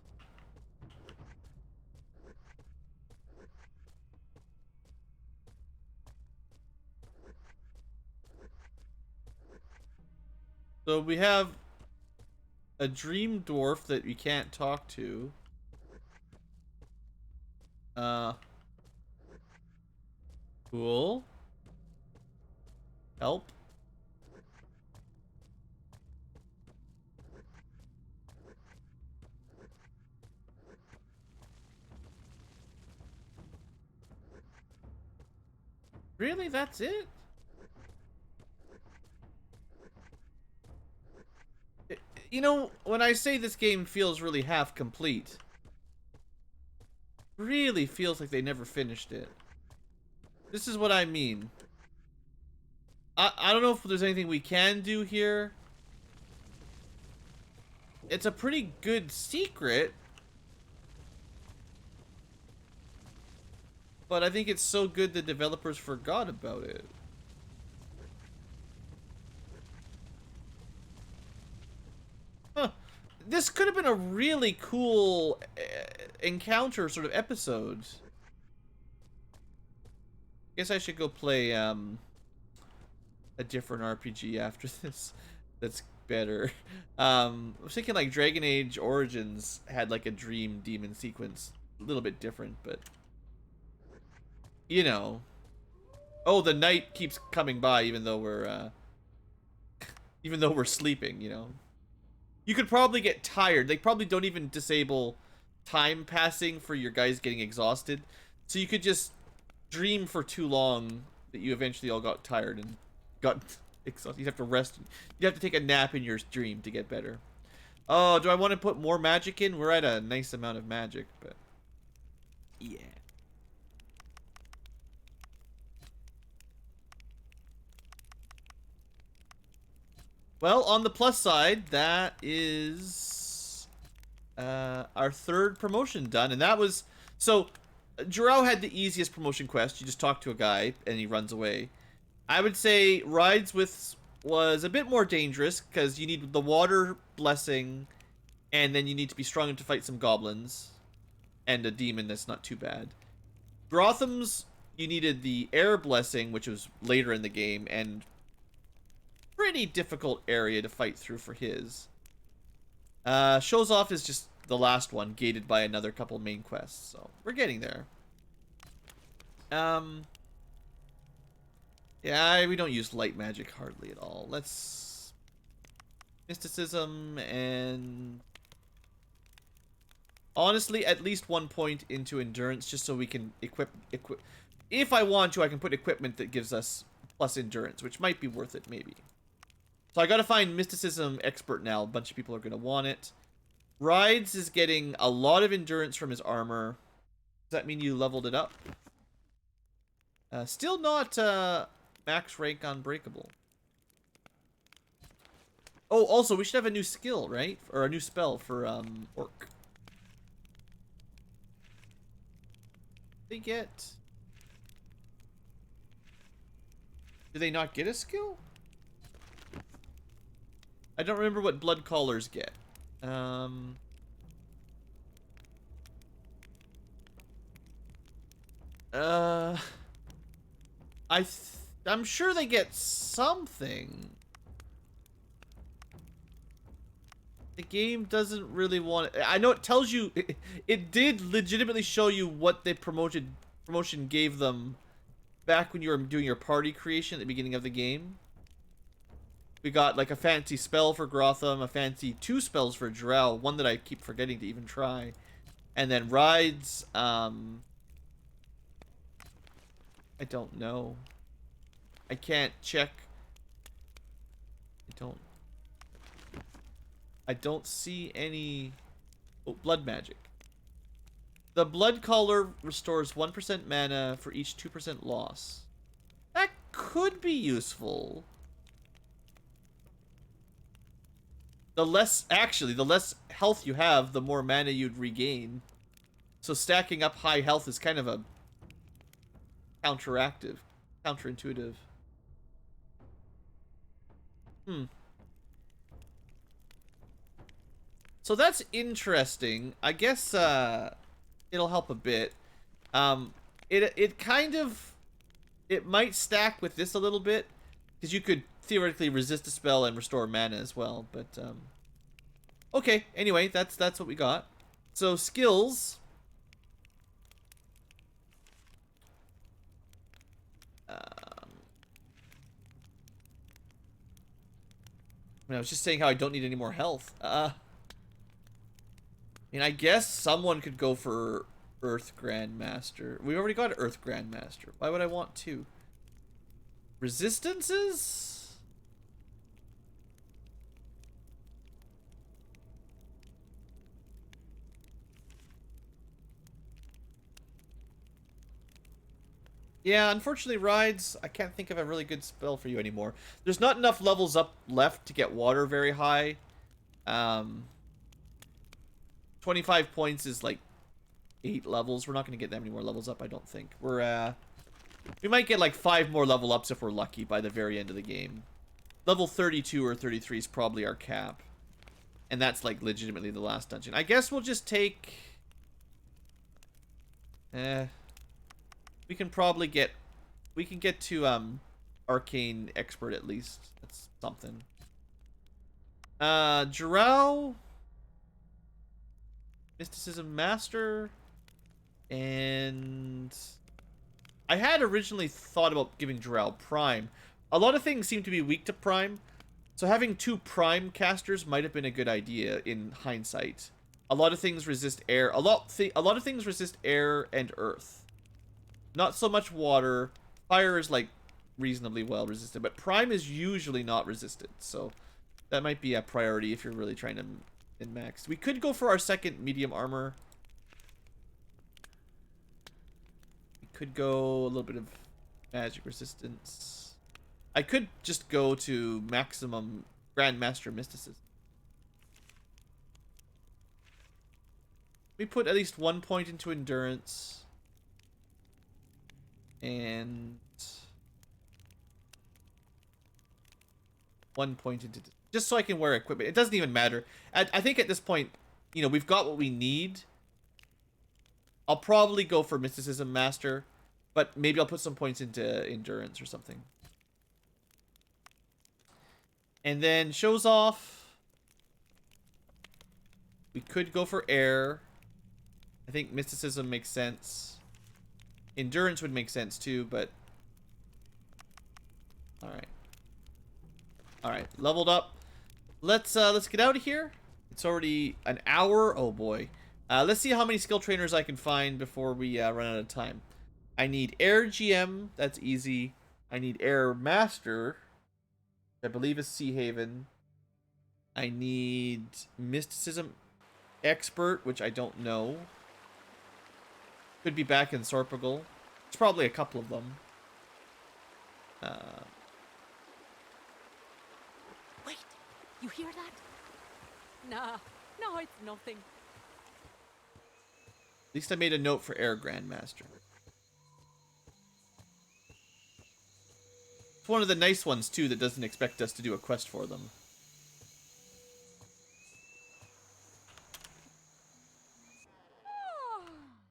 S1: So we have a dream dwarf that we can't talk to. Cool. Help. Really? That's it? You know, when I say this game feels really half complete, really feels like they never finished it. This is what I mean. I don't know if there's anything we can do here. It's a pretty good secret. But I think it's so good the developers forgot about it. Huh. This could have been a really cool encounter sort of episode. Guess I should go play a different RPG after this. That's better. I was thinking like Dragon Age Origins had like a dream demon sequence, a little bit different, but you know. Oh, the night keeps coming by even though we're sleeping, you know. You could probably get tired. They probably don't even disable time passing for your guys getting exhausted. So you could just dream for too long that you eventually all got tired and got exhausted. You have to rest. You have to take a nap in your dream to get better. Oh, do I want to put more magic in? We're at a nice amount of magic, but yeah. Well, on the plus side, that is our third promotion done, and that was so. Jarrell had the easiest promotion quest. You just talk to a guy and he runs away. I would say Rides with was a bit more dangerous because you need the water blessing, and then you need to be strong enough to fight some goblins and a demon that's not too bad. Grotham's, you needed the air blessing, which was later in the game, and pretty difficult area to fight through for his. Shows Off is just the last one, gated by another couple main quests, so we're getting there. Yeah, we don't use light magic hardly at all. Let's mysticism and honestly at least 1 point into endurance just so we can equip. If I want to, I can put equipment that gives us plus endurance, which might be worth it maybe. So I gotta find mysticism expert now. A bunch of people are gonna want it. Rides is getting a lot of endurance from his armor. Does that mean you leveled it up? Still not max rank unbreakable. Oh, also we should have a new skill, right? Or a new spell for orc. They get. Do they not get a skill? I don't remember what blood callers get. I'm sure they get something. The game doesn't really want it. I know it tells you it did legitimately show you what the promotion gave them back when you were doing your party creation at the beginning of the game. We got like a fancy spell for Grotham, a fancy 2 spells for Drow, one that I keep forgetting to even try. And then Rides, I don't know. I can't check. I don't see any. Oh, blood magic. The blood collar restores 1% mana for each 2% loss. That could be useful. The less health you have, the more mana you'd regain. So stacking up high health is kind of a counterintuitive. So that's interesting. I guess it'll help a bit. It might stack with this a little bit because you could theoretically resist a spell and restore mana as well, but okay, anyway, that's what we got. So skills. I was just saying how I don't need any more health. I mean, I guess someone could go for Earth Grandmaster. We already got Earth Grandmaster. Why would I want 2? Resistances? Yeah, unfortunately, Rides, I can't think of a really good spell for you anymore. There's not enough levels up left to get water very high. 25 points is like 8 levels. We're not going to get that many more levels up, I don't think. We might get like 5 more level ups if we're lucky by the very end of the game. Level 32 or 33 is probably our cap. And that's like legitimately the last dungeon. I guess we'll just take... we can probably get We can get to arcane expert at least. That's something. Jarrell, mysticism master, and I had originally thought about giving Jarrell prime. A lot of things seem to be weak to prime, so having 2 prime casters might have been a good idea in hindsight. A lot of things resist air. A lot of things resist air and earth. Not so much water. Fire is like reasonably well resisted, but prime is usually not resisted. So that might be a priority if you're really trying to min-max. We could go for our second medium armor. We could go a little bit of magic resistance. I could just go to maximum Grandmaster Mysticism. We put at least 1 point into endurance. And 1 point into... just so I can wear equipment. It doesn't even matter. I think at this point, you know, we've got what we need. I'll probably go for Mysticism Master, but maybe I'll put some points into endurance or something. And then shows off. We could go for air. I think mysticism makes sense. Endurance would make sense too, but all right, leveled up. Let's get out of here. It's already an hour. Oh boy. Let's see how many skill trainers I can find before we run out of time. I need air GM. That's easy. I need air master. I believe is Sea Haven. I need mysticism expert, which I don't know. Could be back in Sorpagal. There's probably a couple of them.
S2: Wait, you hear that? Nah, no, it's nothing.
S1: At least I made a note for Air Grandmaster. It's one of the nice ones, too, that doesn't expect us to do a quest for them.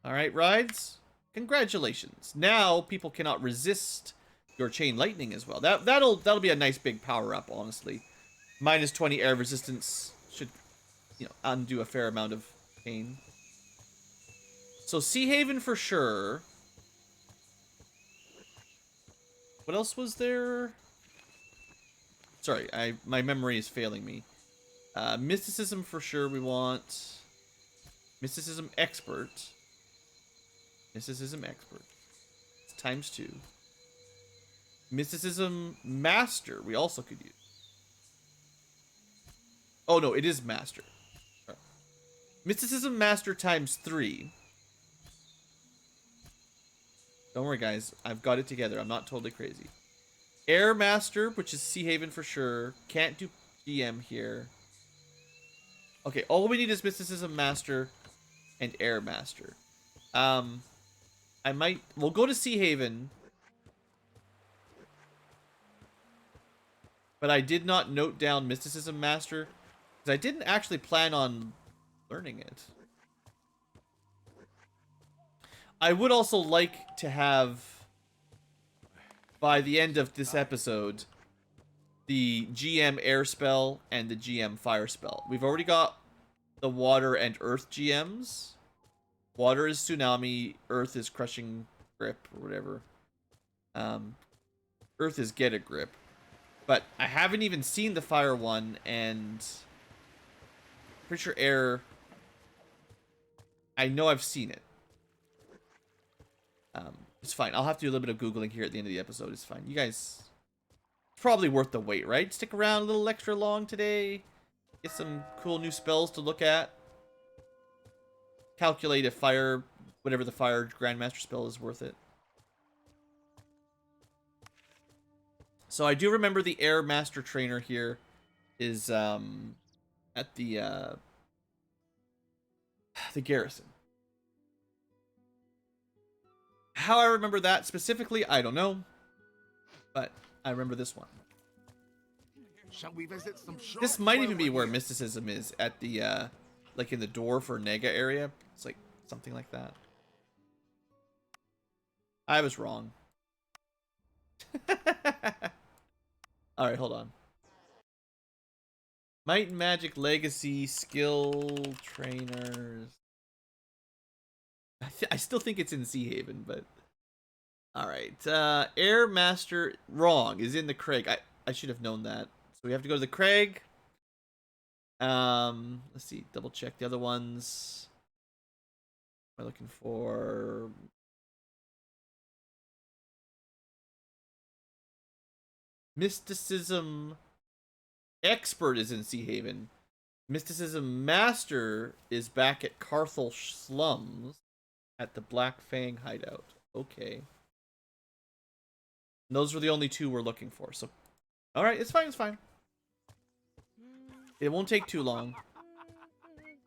S1: Alright, Rides. Congratulations. Now people cannot resist your chain lightning as well. That'll be a nice big power up, honestly. Minus 20 air resistance should, you know, undo a fair amount of pain. So Sea Haven for sure. What else was there? Sorry, my memory is failing me. Mysticism for sure we want. Mysticism expert. Mysticism expert. It's ×2. Mysticism master we also could use. Oh no, it is master. Right. Mysticism master ×3. Don't worry guys, I've got it together. I'm not totally crazy. Air master, which is Sea Haven for sure. Can't do GM here. Okay, all we need is mysticism master and air master. We'll go to Sea Haven. But I did not note down Mysticism Master, because I didn't actually plan on learning it. I would also like to have, by the end of this episode, the GM air spell and the GM fire spell. We've already got the water and earth GMs. Water is Tsunami, Earth is Crushing Grip, or whatever. Earth is Get a Grip. But I haven't even seen the fire one, and pretty sure air, I know I've seen it. It's fine. I'll have to do a little bit of Googling here at the end of the episode. It's fine. You guys, it's probably worth the wait, right? Stick around a little extra long today. Get some cool new spells to look at. Calculate if fire, whatever the fire Grandmaster spell is worth it. So I do remember the Air Master Trainer here is at the garrison. How I remember that specifically, I don't know. But I remember this one.
S3: Shall we visit some shops?
S1: This might even be where mysticism is, at the like in the door for Nega area. It's like something like that. I was wrong. Alright, hold on. Might and Magic Legacy Skill Trainers. I still think it's in Sea Haven, but... Alright, Air Master, wrong, is in the Craig. I should have known that. So we have to go to the Craig. Let's see, double check the other ones. We're looking for... Mysticism Expert is in Sea Haven. Mysticism Master is back at Carthel Slums at the Black Fang hideout. Okay. And those were the only two we're looking for. So, all right, it's fine. It's fine. It won't take too long.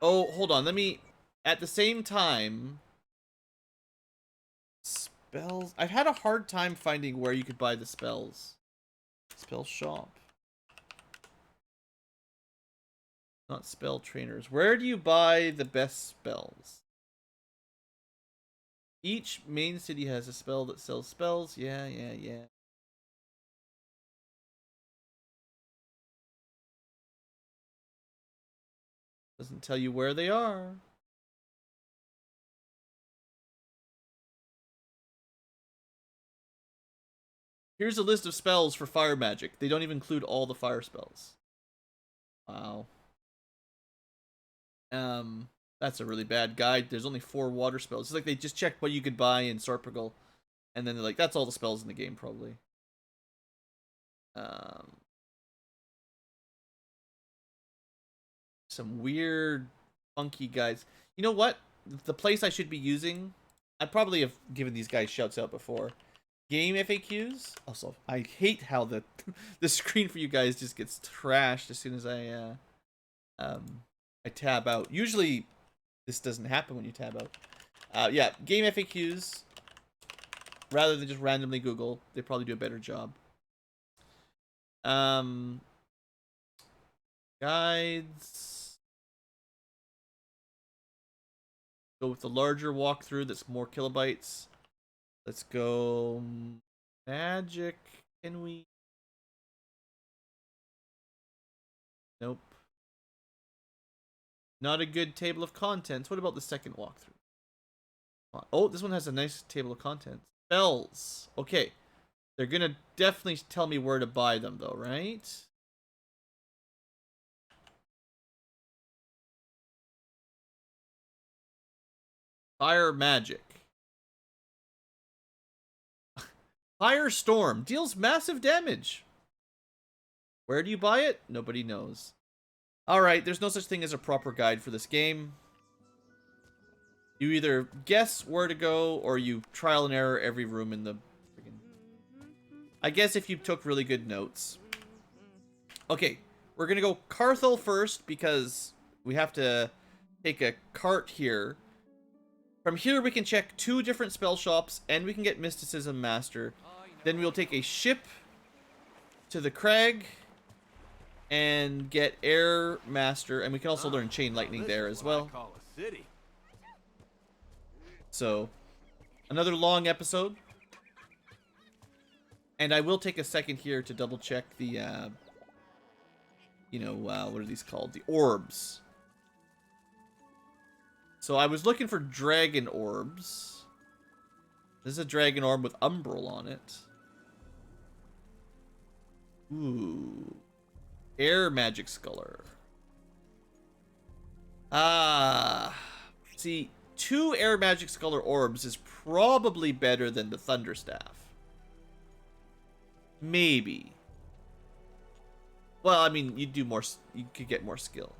S1: Oh, hold on. Let me. At the same time, spells. I've had a hard time finding where you could buy the spells. Spell shop. Not spell trainers. Where do you buy the best spells? Each main city has a spell that sells spells. Yeah. Doesn't tell you where they are. Here's a list of spells for fire magic. They don't even include all the fire spells. Wow. That's a really bad guide. There's only 4 water spells. It's like they just checked what you could buy in Sorpigal, and then they're like, that's all the spells in the game, probably. Some weird, funky guides. You know what? The place I should be using, I probably have given these guys shouts out before. Game FAQs. Also, I hate how the the screen for you guys just gets trashed as soon as I tab out. Usually, this doesn't happen when you tab out. Yeah, game FAQs. Rather than just randomly Google, they probably do a better job. Guides. Go with the larger walkthrough that's more kilobytes. Let's go magic. Can we? Nope. Not a good table of contents. What about the second walkthrough? Oh, this one has a nice table of contents. Spells. Okay. They're gonna definitely tell me where to buy them though, right? Fire magic. Firestorm deals massive damage. Where do you buy it? Nobody knows. Alright, there's no such thing as a proper guide for this game. You either guess where to go, or you trial and error every room in the... I guess if you took really good notes. Okay, we're gonna go Carthel first, because we have to take a cart here. From here we can check 2 different spell shops, and we can get Mysticism Master. Then we'll take a ship to the Crag and get Air Master, and we can also learn Chain Lightning there as well. So, another long episode. And I will take a second here to double check the, what are these called? The orbs. So I was looking for dragon orbs. This is a dragon orb with umbral on it. Ooh. Air magic sculler. See, 2 air magic sculler orbs is probably better than the thunderstaff. Maybe. Well, I mean, you could get more skill.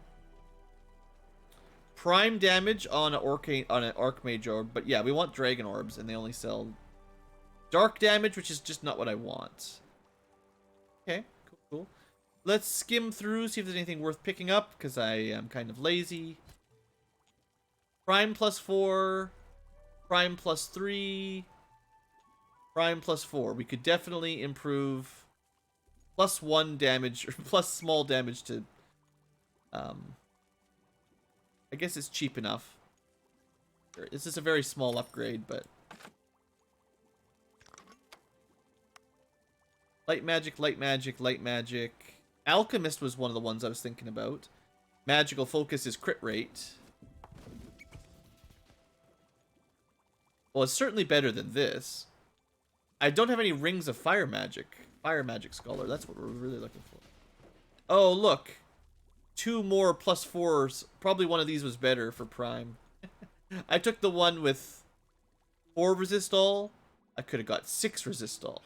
S1: Prime damage on an Archmage orb, but yeah, we want dragon orbs, and they only sell dark damage, which is just not what I want. Okay, cool. Let's skim through, see if there's anything worth picking up, because I am kind of lazy. Prime +4, Prime +3, Prime +4. We could definitely improve +1 damage, or plus small damage to, I guess it's cheap enough. This is a very small upgrade, but... Light magic, light magic, light magic. Alchemist was one of the ones I was thinking about. Magical focus is crit rate. Well, it's certainly better than this. I don't have any rings of fire magic. Fire magic scholar, that's what we're really looking for. Oh, look. 2 more +4s. Probably one of these was better for Prime. I took the one with 4 resist all. I could have got 6 resist all.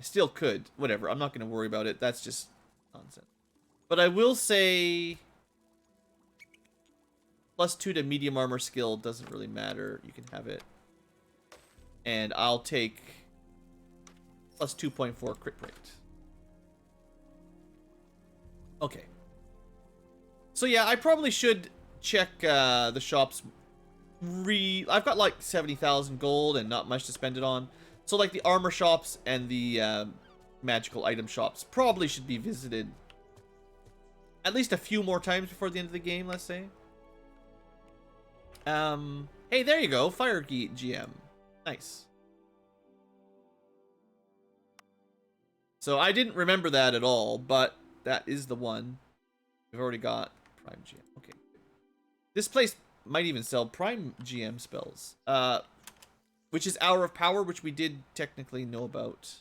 S1: I still could. Whatever, I'm not going to worry about it. That's just nonsense. But I will say... +2 to medium armor skill doesn't really matter. You can have it. And I'll take +2.4 crit rate. Okay. So yeah, I probably should check the shops. I've got like 70,000 gold and not much to spend it on. So like the armor shops and the magical item shops probably should be visited at least a few more times before the end of the game, let's say. Hey, there you go. Fire GM. Nice. So I didn't remember that at all, but that is the one. We've already got Prime GM. Okay. This place might even sell Prime GM spells. Which is Hour of Power, which we did technically know about.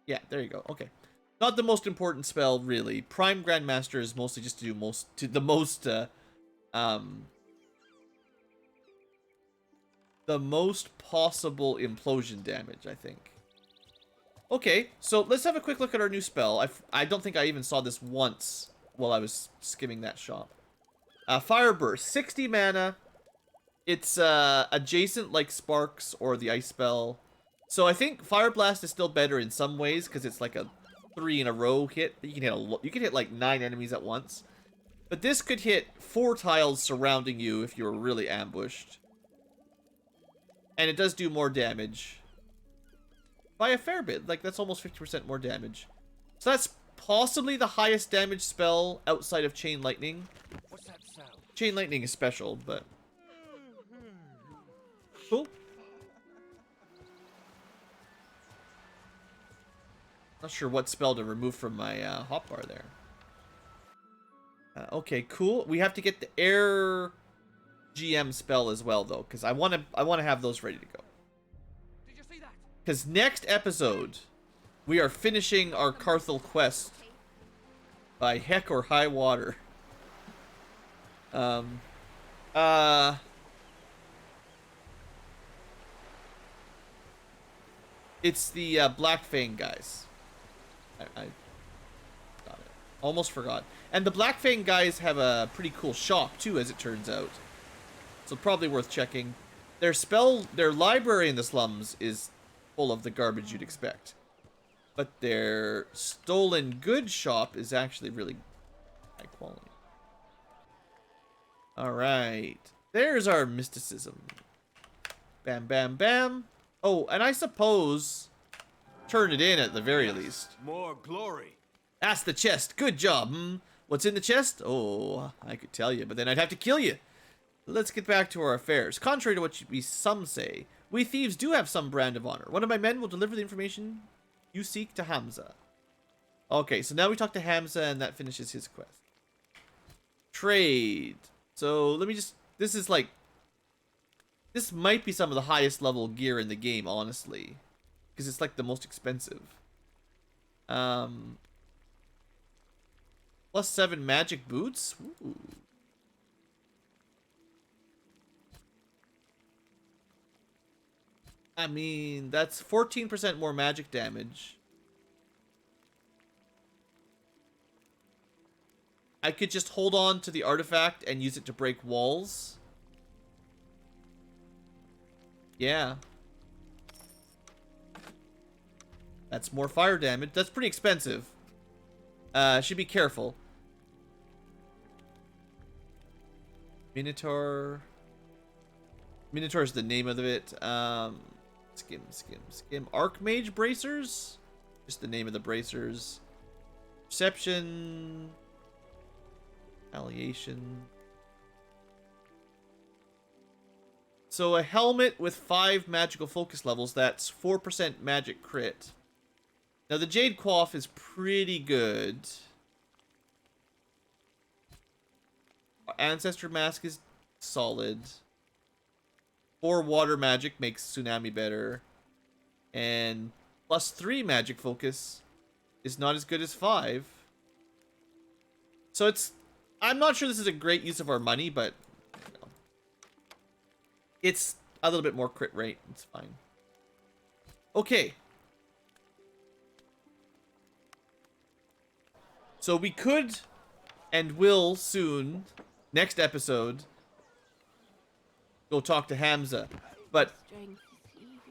S1: Yeah, there you go. Okay. Not the most important spell, really. Prime Grandmaster is mostly just to do the most possible implosion damage, I think. Okay, so let's have a quick look at our new spell. I don't think I even saw this once while I was skimming that shop. Fire Burst, 60 mana. It's adjacent like Sparks or the Ice Spell. So I think Fire Blast is still better in some ways because it's like a 3 in a row hit. You can hit like 9 enemies at once. But this could hit 4 tiles surrounding you if you were really ambushed. And it does do more damage. By a fair bit. Like, that's almost 50% more damage. So that's possibly the highest damage spell outside of Chain Lightning.
S3: What's that sound?
S1: Chain Lightning is special, but... Cool. Not sure what spell to remove from my hotbar there. Okay, cool. We have to get the air GM spell as well, though, because I want to have those ready to go.
S3: Did you see that?
S1: Because next episode, we are finishing our Carthel quest by heck or high water. It's the Black Fang guys. I got it. Almost forgot. And the Black Fang guys have a pretty cool shop too, as it turns out. So probably worth checking. Their library in the slums is full of the garbage you'd expect. But their stolen goods shop is actually really high quality. Alright. There's our mysticism. Bam, bam, bam. Oh, and I suppose turn it in at the very least.
S3: More glory.
S1: That's the chest. Good job. What's in the chest? Oh, I could tell you, but then I'd have to kill you. Let's get back to our affairs. Contrary to what some say, we thieves do have some brand of honor. One of my men will deliver the information you seek to Hamza. Okay, so now we talk to Hamza, and that finishes his quest. Trade. So let me just... This might be some of the highest level gear in the game, honestly. Because it's like the most expensive. +7 magic boots? Ooh. I mean, that's 14% more magic damage. I could just hold on to the artifact and use it to break walls. Yeah. That's more fire damage. That's pretty expensive. Should be careful. Minotaur. Minotaur is the name of it. Skim. Archmage bracers? Just the name of the bracers. Perception. Alliation. So a helmet with 5 magical focus levels, that's 4% magic crit. Now the Jade Coif is pretty good. Ancestor Mask is solid. 4 water magic makes Tsunami better. And +3 magic focus is not as good as 5. So it's... I'm not sure this is a great use of our money, but... You know, it's a little bit more crit rate. It's fine. Okay. So we could and will soon, next episode, go talk to Hamza. But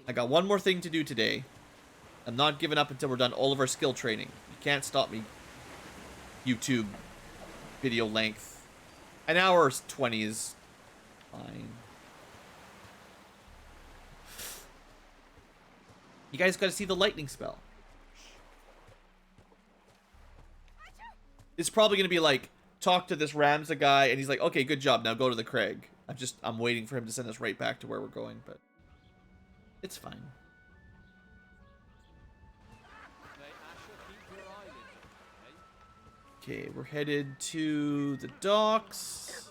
S1: I got one more thing to do today. I'm not giving up until we're done all of our skill training. You can't stop me. YouTube video length. An hour 20 is fine. You guys got to see the lightning spell. It's probably going to be like, talk to this Ramza guy, and he's like, okay, good job, now go to the Craig. I'm waiting for him to send us right back to where we're going, but it's fine. Okay, we're headed to the docks.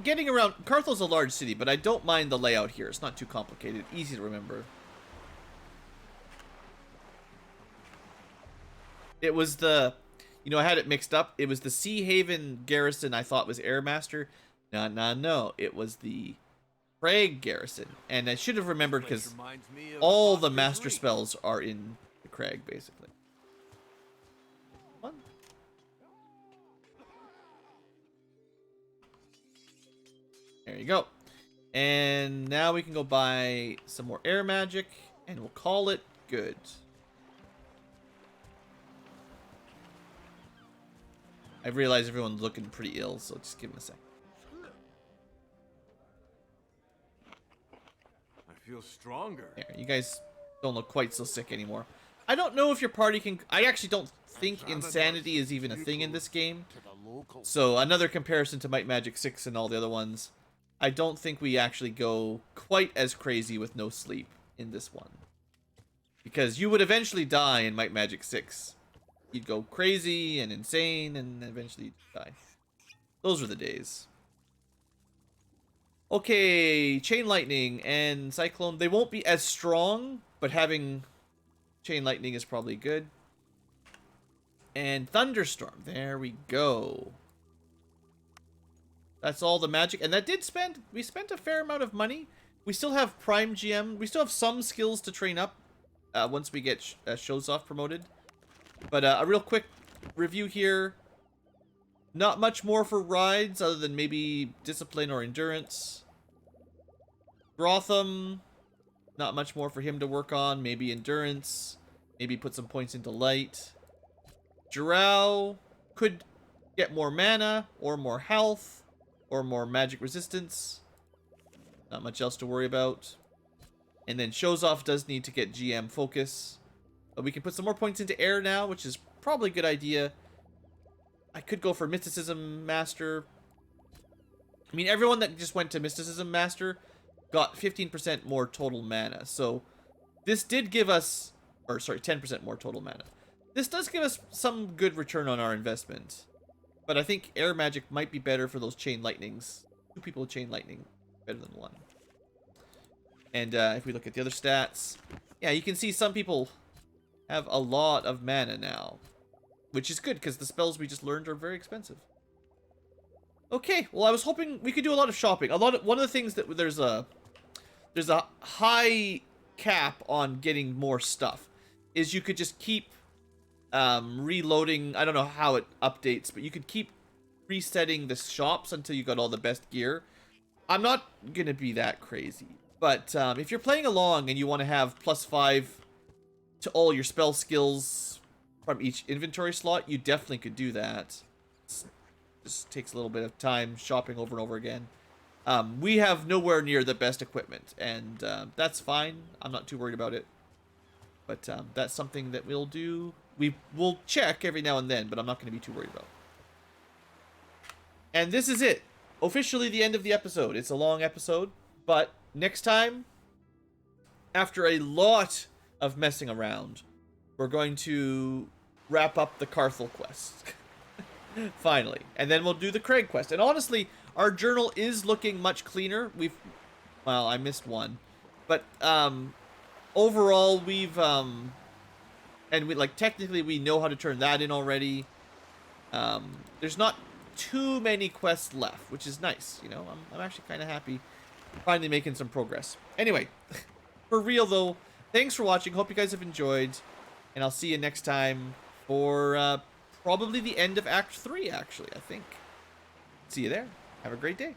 S1: Getting around... Carthel's a large city, but I don't mind the layout here. It's not too complicated. Easy to remember. It was the... You know, I had it mixed up. It was the Sea Haven garrison I thought was Airmaster. No. It was the Craig garrison. And I should have remembered because all the master spells are in the Craig, basically. What? There you go. And now we can go buy some more air magic, and we'll call it good. I realize everyone's looking pretty ill, so just give him a sec.
S3: I feel stronger.
S1: There, you guys don't look quite so sick anymore. I don't know if your party can... I actually don't think insanity is even a thing in this game. So another comparison to Might Magic 6 and all the other ones. I don't think we actually go quite as crazy with no sleep in this one. Because you would eventually die in Might Magic 6. You'd go crazy and insane, and eventually you'd die. Those were the days. Okay, Chain Lightning and Cyclone. They won't be as strong, but having Chain Lightning is probably good. And Thunderstorm. There we go. That's all the magic. And that did spend... We spent a fair amount of money. We still have Prime GM. We still have some skills to train up once we get Shows Off promoted. But a real quick review here. Not much more for rides other than maybe discipline or endurance. Grotham, not much more for him to work on. Maybe endurance. Maybe put some points into light. Jarrell could get more mana or more health or more magic resistance. Not much else to worry about. And then Shows Off does need to get GM focus. But we can put some more points into air now, which is probably a good idea. I could go for Mysticism Master. I mean, everyone that just went to Mysticism Master got 15% more total mana. So this did give us, or sorry, 10% more total mana. This does give us some good return on our investment. But I think air magic might be better for those Chain Lightnings. 2 people with Chain Lightning, better than 1. And if we look at the other stats, yeah, you can see some people have a lot of mana now, which is good because the spells we just learned are very expensive. Okay, well, I was hoping we could do a lot of shopping. One of the things that there's a high cap on getting more stuff is you could just keep reloading. I don't know how it updates, but you could keep resetting the shops until you got all the best gear. I'm not gonna be that crazy, but if you're playing along and you want to have +5 to all your spell skills from each inventory slot, you definitely could do that. It just takes a little bit of time shopping over and over again. We have nowhere near the best equipment, and that's fine. I'm not too worried about it. But that's something that we'll do. We will check every now and then, but I'm not going to be too worried about. And this is it. Officially the end of the episode. It's a long episode, but next time, after a lot of messing around, we're going to wrap up the Carthel quest. Finally. And then we'll do the Craig quest. And honestly, our journal is looking much cleaner. Well, I missed one. But, overall, and technically we know how to turn that in already. There's not too many quests left, which is nice, you know. I'm actually kind of happy finally making some progress. Anyway, for real though, thanks for watching. Hope you guys have enjoyed, and I'll see you next time for probably the end of Act 3, actually, I think. See you there. Have a great day.